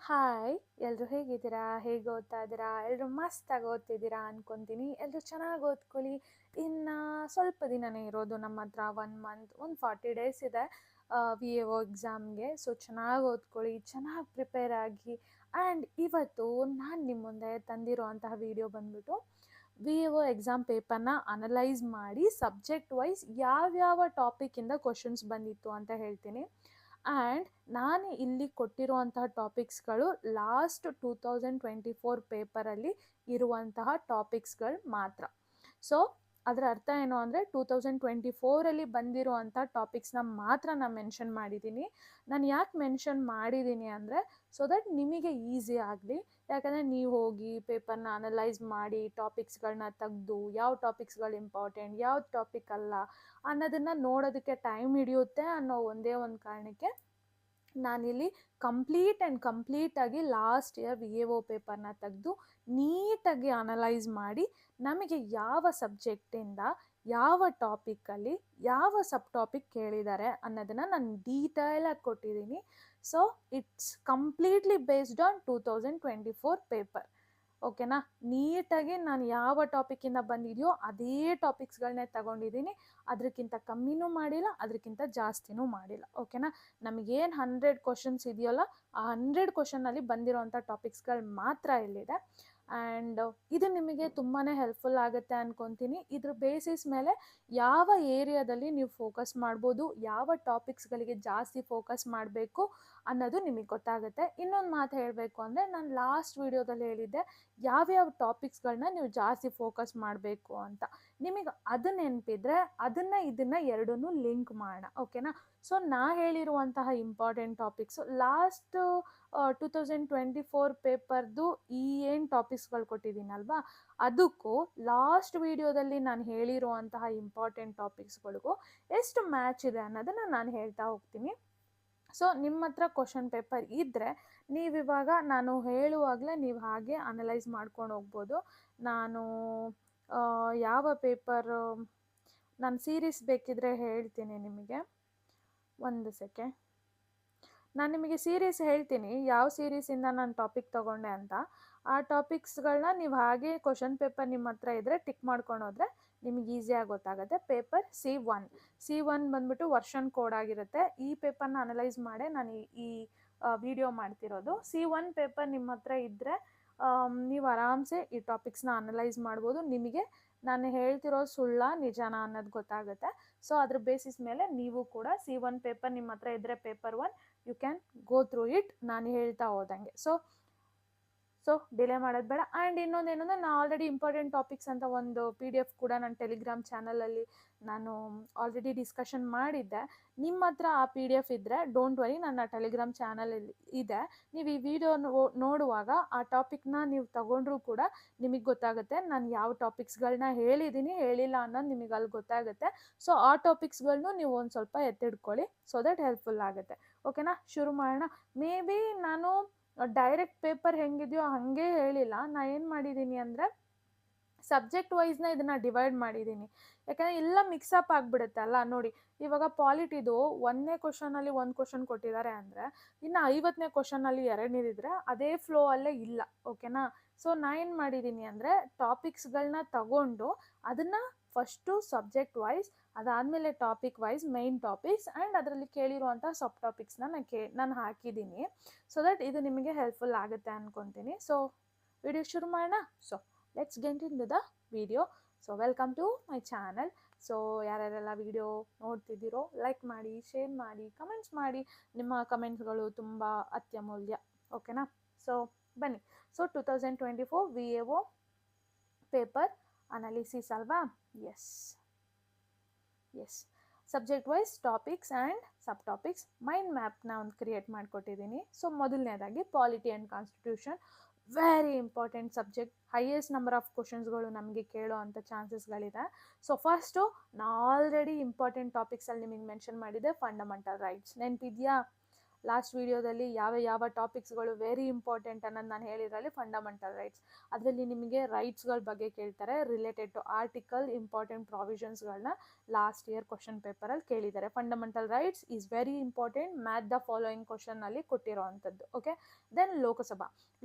Hi, ಎಲ್ಲರೂ ಹೇಗಿದ್ದೀರಾ? ಹೇಗೆ ಓದ್ತಾ ಇದ್ದೀರಾ? ಎಲ್ಲರೂ ಮಸ್ತಾಗಿ ಓದ್ತಿದ್ದೀರಾ ಅನ್ಕೊತೀನಿ. ಎಲ್ಲರೂ ಚೆನ್ನಾಗಿ ಓದ್ಕೊಳ್ಳಿ. ಇನ್ನು ಸ್ವಲ್ಪ ದಿನನೇ ಇರೋದು ನಮ್ಮ ಹತ್ರ, 1 ಮಂತ್, ಒಂದು 40 ಡೇಸ್ ಇದೆ ವಿ ಎ ಒ ಎಕ್ಸಾಮ್ಗೆ. ಸೊ ಚೆನ್ನಾಗಿ ಓದ್ಕೊಳ್ಳಿ, ಚೆನ್ನಾಗಿ ಪ್ರಿಪೇರ್ ಆಗಿ. ಆ್ಯಂಡ್ ಇವತ್ತು ನಾನು ನಿಮ್ಮ ಮುಂದೆ ತಂದಿರೋ ಅಂತಹ ವಿಡಿಯೋ ಬಂದ್ಬಿಟ್ಟು ವಿ ಎ ಒ ಎಕ್ಸಾಮ್ ಪೇಪರ್ನ ಅನಲೈಸ್ ಮಾಡಿ ಸಬ್ಜೆಕ್ಟ್ ವೈಸ್ ಯಾವ್ಯಾವ ಟಾಪಿಕ್ಕಿಂದ ಕ್ವಶನ್ಸ್ ಬಂದಿತ್ತು ಅಂತ ಹೇಳ್ತೀನಿ. ಆ್ಯಂಡ್ ನಾನು ಇಲ್ಲಿ ಕೊಟ್ಟಿರುವಂತಹ ಟಾಪಿಕ್ಸ್ಗಳು ಲಾಸ್ಟ್ 2024 ಪೇಪರಲ್ಲಿ ಇರುವಂತಹ ಟಾಪಿಕ್ಸ್ಗಳು ಮಾತ್ರ. ಸೊ ಅದರ ಅರ್ಥ ಏನು ಅಂದರೆ 2024ಅಲ್ಲಿ ಬಂದಿರುವಂಥ ಟಾಪಿಕ್ಸ್ನ ಮಾತ್ರ ನಾನು ಮೆನ್ಷನ್ ಮಾಡಿದ್ದೀನಿ. ನಾನು ಯಾಕೆ ಮೆನ್ಷನ್ ಮಾಡಿದ್ದೀನಿ ಅಂದರೆ ಸೊ ದಟ್ ನಿಮಗೆ ಈಸಿ ಆಗಲಿ. ಯಾಕಂದರೆ ನೀವು ಹೋಗಿ ಪೇಪರ್ನ ಅನಲೈಸ್ ಮಾಡಿ ಟಾಪಿಕ್ಸ್ಗಳನ್ನ ತೆಗೆದು ಯಾವ ಟಾಪಿಕ್ಸ್ಗಳು ಇಂಪಾರ್ಟೆಂಟ್, ಯಾವ ಟಾಪಿಕ್ ಅಲ್ಲ ಅನ್ನೋದನ್ನು ನೋಡೋದಕ್ಕೆ ಟೈಮ್ ಹಿಡಿಯುತ್ತೆ ಅನ್ನೋ ಒಂದೇ ಒಂದು ಕಾರಣಕ್ಕೆ ನಾನಿಲ್ಲಿ ಕಂಪ್ಲೀಟಾಗಿ ಲಾಸ್ಟ್ ಇಯರ್ ವಿ ಎ ಒ ಪೇಪರ್ನ ತೆಗೆದು ನೀಟಾಗಿ ಅನಲೈಸ್ ಮಾಡಿ ನಮಗೆ ಯಾವ ಸಬ್ಜೆಕ್ಟಿಂದ ಯಾವ ಟಾಪಿಕಲ್ಲಿ ಯಾವ ಸಬ್ ಟಾಪಿಕ್ ಕೇಳಿದ್ದಾರೆ ಅನ್ನೋದನ್ನು ನಾನು ಡೀಟೇಲಾಗಿ ಕೊಟ್ಟಿದ್ದೀನಿ. So it's completely based on 2024 paper. ಓಕೆನಾ? ನೀಟಾಗಿ ನಾನು ಯಾವ ಟಾಪಿಕ್ಕಿಂದ ಬಂದಿದೆಯೋ ಅದೇ ಟಾಪಿಕ್ಸ್ಗಳನ್ನೇ ತಗೊಂಡಿದ್ದೀನಿ. ಅದಕ್ಕಿಂತ ಕಮ್ಮಿನೂ ಮಾಡಿಲ್ಲ, ಅದಕ್ಕಿಂತ ಜಾಸ್ತಿನೂ ಮಾಡಿಲ್ಲ. ಓಕೆನಾ? ನಮಗೇನು 100 ಕ್ವಶನ್ಸ್ ಇದೆಯಲ್ಲ, ಆ 100 ಕ್ವಶನಲ್ಲಿ ಬಂದಿರೋವಂಥ ಟಾಪಿಕ್ಸ್ಗಳು ಮಾತ್ರ ಇಲ್ಲಿದೆ. ಆ್ಯಂಡ್ ಇದು ನಿಮಗೆ ತುಂಬಾ ಹೆಲ್ಪ್ಫುಲ್ ಆಗುತ್ತೆ ಅಂದ್ಕೊತೀನಿ. ಇದ್ರ ಬೇಸಿಸ್ ಮೇಲೆ ಯಾವ ಏರಿಯಾದಲ್ಲಿ ನೀವು ಫೋಕಸ್ ಮಾಡ್ಬೋದು, ಯಾವ ಟಾಪಿಕ್ಸ್ಗಳಿಗೆ ಜಾಸ್ತಿ ಫೋಕಸ್ ಮಾಡಬೇಕು ಅನ್ನೋದು ನಿಮಗೆ ಗೊತ್ತಾಗುತ್ತೆ. ಇನ್ನೊಂದು ಮಾತು ಹೇಳಬೇಕು ಅಂದರೆ, ನಾನು ಲಾಸ್ಟ್ ವಿಡಿಯೋದಲ್ಲಿ ಹೇಳಿದ್ದೆ ಯಾವ್ಯಾವ ಟಾಪಿಕ್ಸ್ಗಳನ್ನ ನೀವು ಜಾಸ್ತಿ ಫೋಕಸ್ ಮಾಡಬೇಕು ಅಂತ. ನಿಮಗೆ ಅದು ನೆನಪಿದ್ರೆ ಇದನ್ನು ಎರಡನ್ನೂ ಲಿಂಕ್ ಮಾಡೋಣ. ಓಕೆನಾ? ಸೊ ನಾ ಹೇಳಿರುವಂತಹ ಇಂಪಾರ್ಟೆಂಟ್ ಟಾಪಿಕ್ಸು ಲಾಸ್ಟ್ 2024 ಪೇಪರ್ದು ಈ ಏನು ಟಾಪಿಕ್ಸ್ಗಳು ಕೊಟ್ಟಿದ್ದೀನಲ್ವಾ, ಅದಕ್ಕೂ ಲಾಸ್ಟ್ ವಿಡಿಯೋದಲ್ಲಿ ನಾನು ಹೇಳಿರುವಂತಹ ಇಂಪಾರ್ಟೆಂಟ್ ಟಾಪಿಕ್ಸ್ಗಳಿಗೂ ಎಷ್ಟು ಮ್ಯಾಚ್ ಇದೆ ಅನ್ನೋದನ್ನು ನಾನು ಹೇಳ್ತಾ ಹೋಗ್ತೀನಿ. ಸೊ ನಿಮ್ಮ ಹತ್ರ ಕ್ವಶನ್ ಪೇಪರ್ ಇದ್ದರೆ ನೀವಿವಾಗ ನಾನು ಹೇಳುವಾಗಲೇ ನೀವು ಹಾಗೆ ಅನಲೈಸ್ ಮಾಡ್ಕೊಂಡು ಹೋಗ್ಬೋದು. ನಾನು ಯಾವ ಪೇಪರು, ನಾನು ಸೀರೀಸ್ ಬೇಕಿದ್ರೆ ಹೇಳ್ತೀನಿ ನಿಮಗೆ. ಒಂದು ಸೆಕೆಂಡ್, ನಾನು ನಿಮಗೆ ಸೀರೀಸ್ ಹೇಳ್ತೀನಿ ಯಾವ ಸೀರೀಸಿಂದ ನಾನು ಟಾಪಿಕ್ ತೊಗೊಂಡೆ ಅಂತ. ಆ ಟಾಪಿಕ್ಸ್ಗಳನ್ನ ನೀವು ಹಾಗೆ ಕ್ವಶನ್ ಪೇಪರ್ ನಿಮ್ಮ ಹತ್ರ ಇದ್ದರೆ ಟಿಕ್ ಮಾಡ್ಕೊಂಡು ಹೋದರೆ ನಿಮಗೆ ಈಸಿಯಾಗಿ ಗೊತ್ತಾಗುತ್ತೆ. ಪೇಪರ್ C1 ಬಂದ್ಬಿಟ್ಟು ವರ್ಷನ್ ಕೋಡ್ ಆಗಿರುತ್ತೆ. ಈ ಪೇಪರ್ನ ಅನಲೈಸ್ ಮಾಡೇ ನಾನು ಈ ವಿಡಿಯೋ ಮಾಡ್ತಿರೋದು. C1 ಪೇಪರ್ ನಿಮ್ಮ ಹತ್ರ ಇದ್ದರೆ ನೀವು ಆರಾಮ್ಸೆ ಈ ಟಾಪಿಕ್ಸ್ನ ಅನಲೈಸ್ ಮಾಡ್ಬೋದು. ನಿಮಗೆ ನಾನು ಹೇಳ್ತಿರೋ ಸುಳ್ಳ ನಿಜಾನ ಅನ್ನೋದು ಗೊತ್ತಾಗುತ್ತೆ. ಸೊ ಅದ್ರ ಬೇಸಿಸ್ ಮೇಲೆ ನೀವು ಕೂಡ C1 ಪೇಪರ್ ನಿಮ್ಮ ಹತ್ರ ಇದ್ದರೆ paper 1 you can go through it, ನಾನು ಹೇಳ್ತಾ ಹೋದಂಗೆ. ಸೊ ಡಿಲೇ ಮಾಡೋದು ಬೇಡ. ಆ್ಯಂಡ್ ಇನ್ನೊಂದೇನೆಂದರೆ, ನಾನು ಆಲ್ರೆಡಿ ಇಂಪಾರ್ಟೆಂಟ್ ಟಾಪಿಕ್ಸ್ ಅಂತ ಒಂದು PDF ಕೂಡ ನನ್ನ ಟೆಲಿಗ್ರಾಮ್ ಚಾನಲಲ್ಲಿ ನಾನು ಆಲ್ರೆಡಿ ಡಿಸ್ಕಷನ್ ಮಾಡಿದ್ದೆ. ನಿಮ್ಮ ಹತ್ರ ಆ PDF ಇದ್ದರೆ ಡೋಂಟ್ ವರಿ, ನನ್ನ ಟೆಲಿಗ್ರಾಮ್ ಚಾನಲಲ್ಲಿ ಇದೆ. ನೀವು ಈ ವಿಡಿಯೋ ನೋಡುವಾಗ ಆ ಟಾಪಿಕ್ನ ನೀವು ತಗೊಂಡ್ರೂ ಕೂಡ ನಿಮಗೆ ಗೊತ್ತಾಗುತ್ತೆ ನಾನು ಯಾವ ಟಾಪಿಕ್ಸ್ಗಳನ್ನ ಹೇಳಿಲ್ಲ ಅನ್ನೋದು ನಿಮಗೆ ಅಲ್ಲಿ ಗೊತ್ತಾಗುತ್ತೆ. ಸೊ ಆ ಟಾಪಿಕ್ಸ್ಗಳನ್ನೂ ನೀವು ಒಂದು ಸ್ವಲ್ಪ ಎತ್ತಿಡ್ಕೊಳ್ಳಿ, ಸೊ ದಟ್ ಹೆಲ್ಪ್ಫುಲ್ ಆಗುತ್ತೆ. ಓಕೆನಾ? ಶುರು ಮಾಡೋಣ. ಮೇ ಬಿ ನಾನು ಡೈರೆಕ್ಟ್ ಪೇಪರ್ ಹೆಂಗಿದೆಯೋ ಹಾಗೆ ಹೇಳಿಲ್ಲ. ನಾನು ಏನು ಮಾಡಿದ್ದೀನಿ ಅಂದರೆ ಸಬ್ಜೆಕ್ಟ್ ವೈಸ್ನ ಇದನ್ನು ಡಿವೈಡ್ ಮಾಡಿದ್ದೀನಿ. ಯಾಕಂದರೆ ಎಲ್ಲ ಮಿಕ್ಸಪ್ ಆಗಿಬಿಡುತ್ತೆ ಅಲ್ಲ. ನೋಡಿ, ಇವಾಗ ಪಾಲಿಟಿದು 1ನೇ ಕ್ವಶನಲ್ಲಿ 1 ಕ್ವಶನ್ ಕೊಟ್ಟಿದ್ದಾರೆ ಅಂದರೆ ಇನ್ನು 50ನೇ ಕ್ವಶನಲ್ಲಿ 2 ಅದೇ ಫ್ಲೋ ಅಲ್ಲೇ ಇಲ್ಲ. ಓಕೆನಾ? ಸೊ ನಾನು ಏನು ಮಾಡಿದ್ದೀನಿ ಅಂದರೆ ಟಾಪಿಕ್ಸ್ಗಳನ್ನ ತಗೊಂಡು ಅದನ್ನು ಫಸ್ಟು ಸಬ್ಜೆಕ್ಟ್ ವೈಸ್, ಅದಾದಮೇಲೆ topic wise main topics and ಅದರಲ್ಲಿ ಕೇಳಿರುವಂಥ ಸಬ್ ಟಾಪಿಕ್ಸ್ನ ನಾನು ಹಾಕಿದ್ದೀನಿ. ಸೊ ದಟ್ ಇದು ನಿಮಗೆ ಹೆಲ್ಪ್ಫುಲ್ ಆಗುತ್ತೆ ಅಂದ್ಕೊತೀನಿ. ಸೊ ವಿಡಿಯೋ ಶುರು ಮಾಡೋಣ. So let's get into the video. So welcome to my channel. So ಯಾರ್ಯಾರೆಲ್ಲ ವಿಡಿಯೋ ನೋಡ್ತಿದ್ದೀರೋ ಲೈಕ್ ಮಾಡಿ, ಶೇರ್ ಮಾಡಿ, ಕಮೆಂಟ್ಸ್ ಮಾಡಿ. ನಿಮ್ಮ ಕಮೆಂಟ್ಸ್ಗಳು ತುಂಬ ಅತ್ಯಮೂಲ್ಯ. ಓಕೆನಾ? ಸೊ ಬನ್ನಿ. So 2024 V A O paper analysis ಅಲ್ವಾ? Yes subject wise topics and sub topics mind ಮ್ಯಾಪ್ನ ಒಂದು ಕ್ರಿಯೇಟ್ ಮಾಡಿಕೊಟ್ಟಿದ್ದೀನಿ. ಸೊ ಮೊದಲನೇದಾಗಿ polity and constitution, very important subject. Highest number of ಕ್ವಶನ್ಸ್ಗಳು ನಮಗೆ ಕೇಳೋ ಅಂಥ ಚಾನ್ಸಸ್ಗಳಿದೆ. ಸೊ ಫಸ್ಟು ನಾನು ಆಲ್ರೆಡಿ ಇಂಪಾರ್ಟೆಂಟ್ ಟಾಪಿಕ್ಸಲ್ಲಿ ನಿಮಗೆ ಮೆನ್ಷನ್ ಮಾಡಿದ್ದೆ ಫಂಡಮೆಂಟಲ್ ರೈಟ್ಸ್. ನೆನಪಿದೆಯಾ? ಲಾಸ್ಟ್ ವಿಡಿಯೋದಲ್ಲಿ ಯಾವ ಟಾಪಿಕ್ಸ್ಗಳು ವೆರಿ ಇಂಪಾರ್ಟೆಂಟ್ ಅನ್ನೋದು ನಾನು ಹೇಳಿದ್ರಲ್ಲಿ ಫಂಡಮೆಂಟಲ್ ರೈಟ್ಸ್, ಅದರಲ್ಲಿ ನಿಮಗೆ ರೈಟ್ಸ್ಗಳ ಬಗ್ಗೆ ಕೇಳ್ತಾರೆ ರಿಲೇಟೆಡ್ ಟು ಆರ್ಟಿಕಲ್ ಇಂಪಾರ್ಟೆಂಟ್ ಪ್ರಾವಿಷನ್ಸ್ಗಳನ್ನ ಲಾಸ್ಟ್ ಇಯರ್ ಕ್ವಶನ್ ಪೇಪರಲ್ಲಿ ಕೇಳಿದ್ದಾರೆ. Fundamental rights is very important, match the following ಕ್ವಶನ್ನಲ್ಲಿ ಕೊಟ್ಟಿರೋ ಅಂಥದ್ದು. ಓಕೆ, ದೆನ್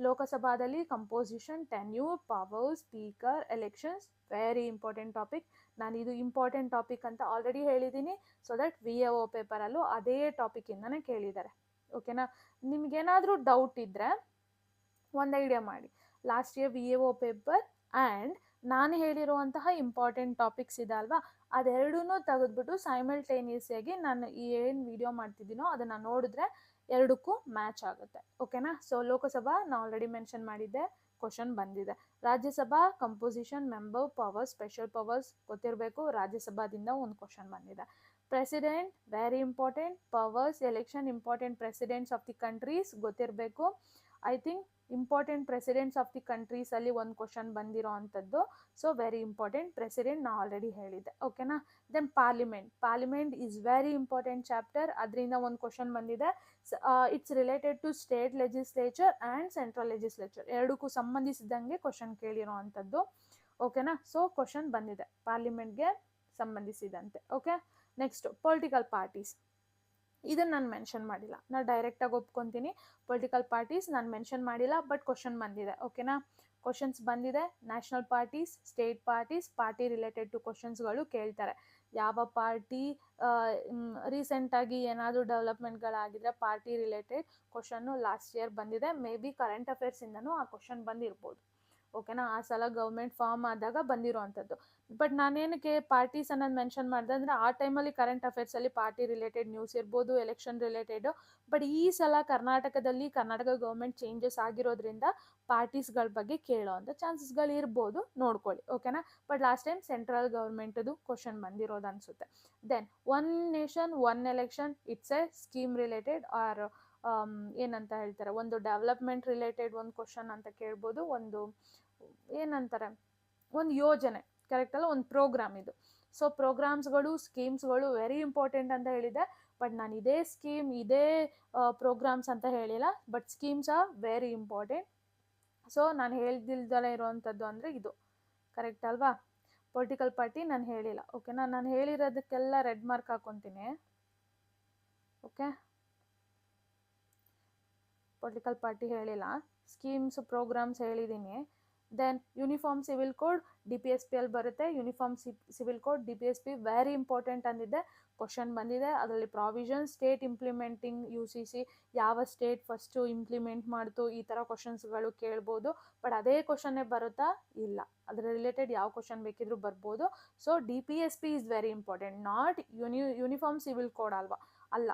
ಲೋಕಸಭಾದಲ್ಲಿ composition, tenure, power, speaker, elections, very important topic. ನಾನು ಇದು ಇಂಪಾರ್ಟೆಂಟ್ ಟಾಪಿಕ್ ಅಂತ ಆಲ್ರೆಡಿ ಹೇಳಿದ್ದೀನಿ, ಸೊ ದಟ್ VAO ಪೇಪರಲ್ಲೂ ಅದೇ ಟಾಪಿಕಿಂದನೇ ಕೇಳಿದ್ದಾರೆ. ಓಕೆನಾ, ನಿಮ್ಗೇನಾದರೂ ಡೌಟ್ ಇದ್ದರೆ ಒಂದು ಐಡಿಯಾ ಮಾಡಿ, last year VAO paper and ನಾನು ಹೇಳಿರುವಂತಹ ಇಂಪಾರ್ಟೆಂಟ್ ಟಾಪಿಕ್ಸ್ ಇದೆ ಅಲ್ವಾ, ಅದೆರಡೂ ತೆಗೆದ್ಬಿಟ್ಟು ಸೈಮಲ್ಟೇನಿಯಸ್ಸಾಗಿ ನಾನು ಏನು ವಿಡಿಯೋ ಮಾಡ್ತಿದ್ದೀನೋ ಅದನ್ನು ನೋಡಿದ್ರೆ ಎರಡಕ್ಕೂ ಮ್ಯಾಚ್ ಆಗುತ್ತೆ. ಓಕೆನಾ, ಸೊ ಲೋಕಸಭಾ ನಾನು ಆಲ್ರೆಡಿ ಮೆನ್ಷನ್ ಮಾಡಿದ್ದೆ, ಕ್ವಶನ್ ಬಂದಿದೆ. Rajya Sabha composition, member, powers, special powers ಗೊತ್ತಿರಬೇಕು, ರಾಜ್ಯಸಭಾದಿಂದ ಒಂದು ಕ್ವಶನ್ ಬಂದಿದೆ. President very important, powers, election, important presidents of the countries ಗೊತ್ತಿರಬೇಕು. I think important presidents of the ಕಂಟ್ರೀಸಲ್ಲಿ ಒಂದು ಕ್ವಶನ್ ಬಂದಿರೋ ಅಂಥದ್ದು, ಸೊ ವೆರಿ ಇಂಪಾರ್ಟೆಂಟ್. ಪ್ರೆಸಿಡೆಂಟ್ ನಾ ಆಲ್ರೆಡಿ ಹೇಳಿದ್ದೆ. ಓಕೆನಾ, then parliament is very important chapter, ಅದರಿಂದ ಒಂದು ಕ್ವಶನ್ ಬಂದಿದೆ. It's related to state legislature and central legislature, ಎರಡಕ್ಕೂ ಸಂಬಂಧಿಸಿದಂಗೆ ಕ್ವಶನ್ ಕೇಳಿರೋ ಅಂಥದ್ದು. ಓಕೆನಾ, ಸೊ ಕ್ವಶನ್ ಬಂದಿದೆ ಪಾರ್ಲಿಮೆಂಟ್ಗೆ ಸಂಬಂಧಿಸಿದಂತೆ. ಓಕೆ, ನೆಕ್ಸ್ಟ್ ಪೊಲಿಟಿಕಲ್ ಪಾರ್ಟೀಸ್, ಇದನ್ನು ನಾನು ಮೆನ್ಷನ್ ಮಾಡಿಲ್ಲ, ನಾನು ಡೈರೆಕ್ಟಾಗಿ ಒಪ್ಕೊತೀನಿ. ಪೊಲಿಟಿಕಲ್ ಪಾರ್ಟೀಸ್ ನಾನು ಮೆನ್ಷನ್ ಮಾಡಿಲ್ಲ, ಬಟ್ ಕ್ವಶನ್ ಬಂದಿದೆ. ಓಕೆನಾ, ಕ್ವಶನ್ಸ್ ಬಂದಿದೆ. National parties, state parties, party related to ಕ್ವಶನ್ಸ್ಗಳು ಕೇಳ್ತಾರೆ. ಯಾವ ಪಾರ್ಟಿ ರೀಸೆಂಟಾಗಿ ಏನಾದರೂ ಡೆವಲಪ್ಮೆಂಟ್ಗಳಾಗಿದ್ರೆ party related question last year ಬಂದಿದೆ. ಮೇ ಬಿ ಕರೆಂಟ್ ಅಫೇರ್ಸಿಂದನೂ ಆ ಕ್ವಶನ್ ಬಂದಿರ್ಬೋದು. ಓಕೆನಾ, ಆ ಸಲ ಗೌರ್ಮೆಂಟ್ ಫಾರ್ಮ್ ಆದಾಗ ಬಂದಿರೋ ಅಂಥದ್ದು. ಬಟ್ ನಾನೇನಕ್ಕೆ ಪಾರ್ಟೀಸ್ ಅನ್ನೋದು ಮೆನ್ಷನ್ ಮಾಡಿದೆ ಅಂದರೆ, ಆ ಟೈಮಲ್ಲಿ ಕರೆಂಟ್ ಅಫೇರ್ಸಲ್ಲಿ ಪಾರ್ಟಿ ರಿಲೇಟೆಡ್ ನ್ಯೂಸ್ ಇರ್ಬೋದು, ಎಲೆಕ್ಷನ್ ರಿಲೇಟೆಡು. ಬಟ್ ಈ ಸಲ ಕರ್ನಾಟಕ ಗೌರ್ಮೆಂಟ್ ಚೇಂಜಸ್ ಆಗಿರೋದ್ರಿಂದ ಪಾರ್ಟೀಸ್ಗಳ ಬಗ್ಗೆ ಕೇಳೋ ಅಂಥ ಚಾನ್ಸಸ್ಗಳು ಇರ್ಬೋದು, ನೋಡ್ಕೊಳ್ಳಿ. ಓಕೆನಾ, ಬಟ್ ಲಾಸ್ಟ್ ಟೈಮ್ ಸೆಂಟ್ರಲ್ ಗೌರ್ಮೆಂಟದು ಕ್ವಶನ್ ಬಂದಿರೋದು ಅನಿಸುತ್ತೆ. Then one nation one election, it's a scheme related or ಏನಂತ ಹೇಳ್ತಾರೆ, ಒಂದು ಡೆವಲಪ್ಮೆಂಟ್ ರಿಲೇಟೆಡ್ ಒಂದು ಕ್ವಶನ್ ಅಂತ ಕೇಳ್ಬೋದು, ಒಂದು ಏನಂತಾರೆ, ಒಂದು ಯೋಜನೆ, ಕರೆಕ್ಟ್ ಅಲ್ಲ, ಒಂದು ಪ್ರೋಗ್ರಾಮ್ ಇದು. ಸೊ ಪ್ರೋಗ್ರಾಮ್ಸ್ಗಳು, ಸ್ಕೀಮ್ಸ್ಗಳು ವೆರಿ ಇಂಪಾರ್ಟೆಂಟ್ ಅಂತ ಹೇಳಿದೆ, ಬಟ್ ನಾನು ಇದೇ ಸ್ಕೀಮ್, ಇದೇ ಪ್ರೋಗ್ರಾಮ್ಸ್ ಅಂತ ಹೇಳಿಲ್ಲ, but schemes are very important. So ನಾನು ಹೇಳ್ದಿಲ್ದಲೇ ಇರೋವಂಥದ್ದು ಅಂದರೆ ಇದು, ಕರೆಕ್ಟ್ ಅಲ್ವಾ? ಪೊಲಿಟಿಕಲ್ ಪಾರ್ಟಿ ನಾನು ಹೇಳಿಲ್ಲ. ಓಕೆನಾ, ನಾನು ಹೇಳಿರೋದಕ್ಕೆಲ್ಲ ರೆಡ್ ಮಾರ್ಕ್ ಹಾಕೊತೀನಿ. ಓಕೆ, ಪೊಲಿಟಿಕಲ್ ಪಾರ್ಟಿ ಹೇಳಿಲ್ಲ, ಸ್ಕೀಮ್ಸ್, ಪ್ರೋಗ್ರಾಮ್ಸ್ ಹೇಳಿದ್ದೀನಿ. ದೆನ್ ಯೂನಿಫಾರ್ಮ್ ಸಿವಿಲ್ ಕೋಡ್, DPSPಯಲ್ಲಿ ಬರುತ್ತೆ. Uniform civil code, DPSP very important ಅಂದಿದ್ದೆ, ಕ್ವಶನ್ ಬಂದಿದೆ. ಅದರಲ್ಲಿ ಪ್ರಾವಿಷನ್, ಸ್ಟೇಟ್ ಇಂಪ್ಲಿಮೆಂಟಿಂಗ್ UCC, ಯಾವ ಸ್ಟೇಟ್ ಫಸ್ಟು ಇಂಪ್ಲಿಮೆಂಟ್ ಮಾಡ್ತು, ಈ ಥರ ಕ್ವಶನ್ಸ್ಗಳು ಕೇಳ್ಬೋದು. ಬಟ್ ಅದೇ ಕ್ವಶನ್ನೇ ಬರುತ್ತಾ? ಇಲ್ಲ, ಅದರ ರಿಲೇಟೆಡ್ ಯಾವ ಕ್ವಶನ್ ಬೇಕಿದ್ರೂ ಬರ್ಬೋದು. So DPSP is very important, not uniform civil code ಅಲ್ಲ.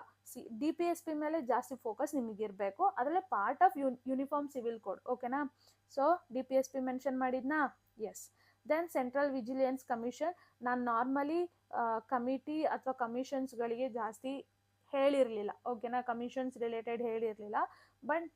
DPSP ಮೇಲೆ ಜಾಸ್ತಿ ಫೋಕಸ್ ನಿಮಗಿರಬೇಕು, ಅದರಲ್ಲೇ part of uniform civil code. ಓಕೆನಾ, ಸೊ DPSP ಮೆನ್ಷನ್ ಮಾಡಿದ್ನಾ? Yes. Then central vigilance commission, ನಾನು ನಾರ್ಮಲಿ ಕಮಿಟಿ ಅಥವಾ ಕಮಿಷನ್ಸ್ಗಳಿಗೆ ಜಾಸ್ತಿ ಹೇಳಿರಲಿಲ್ಲ. ಓಕೆನಾ, ಕಮಿಷನ್ಸ್ ರಿಲೇಟೆಡ್ ಹೇಳಿರಲಿಲ್ಲ, ಬಟ್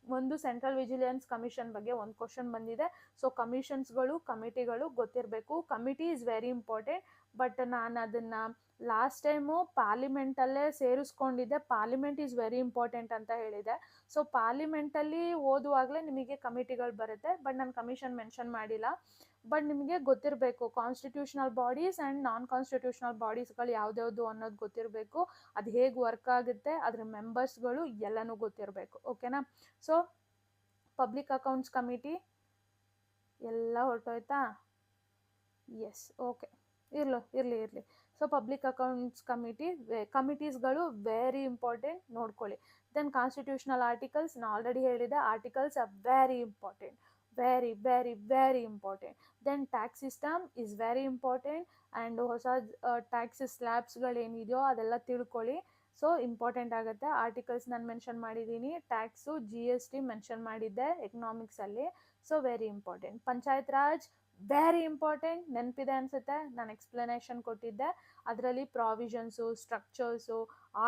ಒಂದು ಸೆಂಟ್ರಲ್ ವಿಜಿಲೆನ್ಸ್ ಕಮಿಷನ್ ಬಗ್ಗೆ ಒಂದು ಕ್ವಶನ್ ಬಂದಿದೆ. ಸೊ ಕಮಿಷನ್ಸ್ಗಳು, ಕಮಿಟಿಗಳು ಗೊತ್ತಿರಬೇಕು. Committee is very important, but ನಾನು ಅದನ್ನು ಲಾಸ್ಟ್ ಟೈಮು ಪಾರ್ಲಿಮೆಂಟಲ್ಲೇ ಸೇರಿಸ್ಕೊಂಡಿದ್ದೆ. ಪಾರ್ಲಿಮೆಂಟ್ ಈಸ್ ವೆರಿ ಇಂಪಾರ್ಟೆಂಟ್ ಅಂತ ಹೇಳಿದೆ. ಸೊ ಪಾರ್ಲಿಮೆಂಟಲ್ಲಿ ಓದುವಾಗಲೇ ನಿಮಗೆ ಕಮಿಟಿಗಳು ಬರುತ್ತೆ, ಬಟ್ ನಾನು ಕಮಿಷನ್ ಮೆನ್ಷನ್ ಮಾಡಿಲ್ಲ. ಬಟ್ ನಿಮಗೆ ಗೊತ್ತಿರಬೇಕು, constitutional bodies and non constitutional ಬಾಡೀಸ್ಗಳು ಯಾವ್ದ್ಯಾವುದು ಅನ್ನೋದು ಗೊತ್ತಿರಬೇಕು. ಅದು ಹೇಗೆ ವರ್ಕ್ ಆಗುತ್ತೆ, ಅದರ ಮೆಂಬರ್ಸ್ಗಳು ಎಲ್ಲನೂ ಗೊತ್ತಿರಬೇಕು. ಓಕೆನಾ, ಸೊ ಪಬ್ಲಿಕ್ ಅಕೌಂಟ್ಸ್ ಕಮಿಟಿ ಎಲ್ಲ ಹೊರಟೋಯ್ತಾ? ಎಸ್, ಓಕೆ, ಇರಲಿ. ಸೊ ಪಬ್ಲಿಕ್ ಅಕೌಂಟ್ಸ್ ಕಮಿಟೀಸ್ಗಳು ವೆರಿ ಇಂಪಾರ್ಟೆಂಟ್, ನೋಡ್ಕೊಳ್ಳಿ. ದೆನ್ ಕಾನ್ಸ್ಟಿಟ್ಯೂಷನಲ್ ಆರ್ಟಿಕಲ್ಸ್, ನಾನು ಆಲ್ರೆಡಿ ಹೇಳಿದೆ, articles are very important, very important. Then tax system is very important, and ಹೊಸ ಟ್ಯಾಕ್ಸ್ ಸ್ಲ್ಯಾಬ್ಸ್ಗಳೇನಿದೆಯೋ ಅದೆಲ್ಲ ತಿಳ್ಕೊಳ್ಳಿ. ಸೊ ಇಂಪಾರ್ಟೆಂಟ್ ಆಗುತ್ತೆ. ಆರ್ಟಿಕಲ್ಸ್ ನಾನು ಮೆನ್ಷನ್ ಮಾಡಿದ್ದೀನಿ, ಟ್ಯಾಕ್ಸು, GST ಮೆನ್ಷನ್ ಮಾಡಿದ್ದೆ ಎಕನಾಮಿಕ್ಸಲ್ಲಿ. So very important. Panchayat raj very important, ನೆನಪಿದೆ ಅನಿಸುತ್ತೆ, ನಾನು ಎಕ್ಸ್ಪ್ಲನೇಷನ್ ಕೊಟ್ಟಿದ್ದೆ. ಅದರಲ್ಲಿ provisions, structures,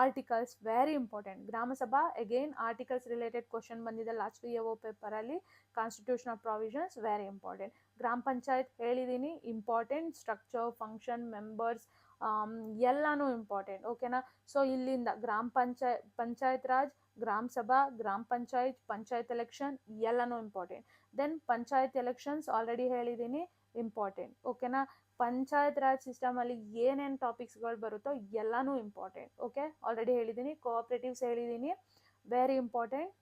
articles very important. ಗ್ರಾಮ ಸಭಾ ಅಗೇನ್ ಆರ್ಟಿಕಲ್ಸ್ ರಿಲೇಟೆಡ್ ಕ್ವಶನ್ ಬಂದಿದೆ ಲಾಸ್ಟ್ VAO ಪೇಪರಲ್ಲಿ. Constitutional provisions very important. Gram panchayat ಹೇಳಿದ್ದೀನಿ, ಇಂಪಾರ್ಟೆಂಟ್. ಸ್ಟ್ರಕ್ಚರ್, ಫಂಕ್ಷನ್, ಮೆಂಬರ್ಸ್ ಎಲ್ಲನೂ ಇಂಪಾರ್ಟೆಂಟ್. ಓಕೆನಾ, ಸೊ ಇಲ್ಲಿಂದ ಪಂಚಾಯತ್ ರಾಜ್, ಗ್ರಾಮ ಸಭಾ, ಗ್ರಾಮ ಪಂಚಾಯತ್, ಪಂಚಾಯತ್ ಎಲೆಕ್ಷನ್ ಎಲ್ಲನೂ important. Then panchayat elections already ಹೇಳಿದ್ದೀನಿ, ಇಂಪಾರ್ಟೆಂಟ್. ಓಕೆನಾ. ಪಂಚಾಯತ್ ರಾಜ್ ಸಿಸ್ಟಮಲ್ಲಿ ಏನೇನು ಟಾಪಿಕ್ಸ್ಗಳು ಬರುತ್ತೋ ಎಲ್ಲನೂ ಇಂಪಾರ್ಟೆಂಟ್. ಓಕೆ, ಆಲ್ರೆಡಿ ಹೇಳಿದ್ದೀನಿ. ಕೋಆಪ್ರೇಟಿವ್ಸ್ ಹೇಳಿದ್ದೀನಿ, very important.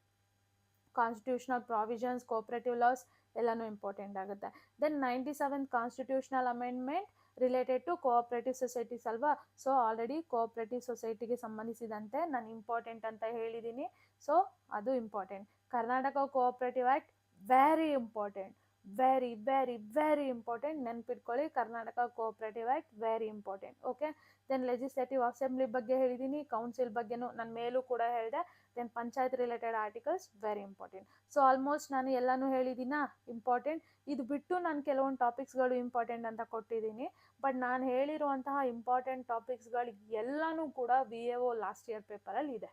Constitutional provisions, cooperative laws ಎಲ್ಲನೂ ಇಂಪಾರ್ಟೆಂಟ್ ಆಗುತ್ತೆ. Then 97th constitutional amendment related to cooperative societies ಅಲ್ವಾ. ಸೊ ಆಲ್ರೆಡಿ ಕೋಆಪರೇಟಿವ್ ಸೊಸೈಟಿಗೆ ಸಂಬಂಧಿಸಿದಂತೆ ನಾನು ಇಂಪಾರ್ಟೆಂಟ್ ಅಂತ ಹೇಳಿದ್ದೀನಿ. ಸೊ ಅದು important. Karnataka cooperative act very important, very very very important. ನೆನ್ಪಿಟ್ಕೊಳ್ಳಿ, Karnataka cooperative act very important. Okay. Then legislative assembly ಬಗ್ಗೆ ಹೇಳಿದ್ದೀನಿ, ಕೌನ್ಸಿಲ್ ಬಗ್ಗೆನೂ ನಾನು ಮೇಲೂ ಕೂಡ ಹೇಳಿದೆ. Then panchayat related articles very important. So almost ನಾನು ಎಲ್ಲನೂ ಹೇಳಿದ್ದೀನಾ, ಇಂಪಾರ್ಟೆಂಟ್. ಇದು ಬಿಟ್ಟು ನಾನು ಕೆಲವೊಂದು ಟಾಪಿಕ್ಸ್ಗಳು ಇಂಪಾರ್ಟೆಂಟ್ ಅಂತ ಕೊಟ್ಟಿದ್ದೀನಿ. ಬಟ್ ನಾನು ಹೇಳಿರುವಂತಹ ಇಂಪಾರ್ಟೆಂಟ್ ಟಾಪಿಕ್ಸ್ಗಳು ಎಲ್ಲನೂ ಕೂಡ VAO ಲಾಸ್ಟ್ ಇಯರ್ ಪೇಪರಲ್ಲಿ ಇದೆ.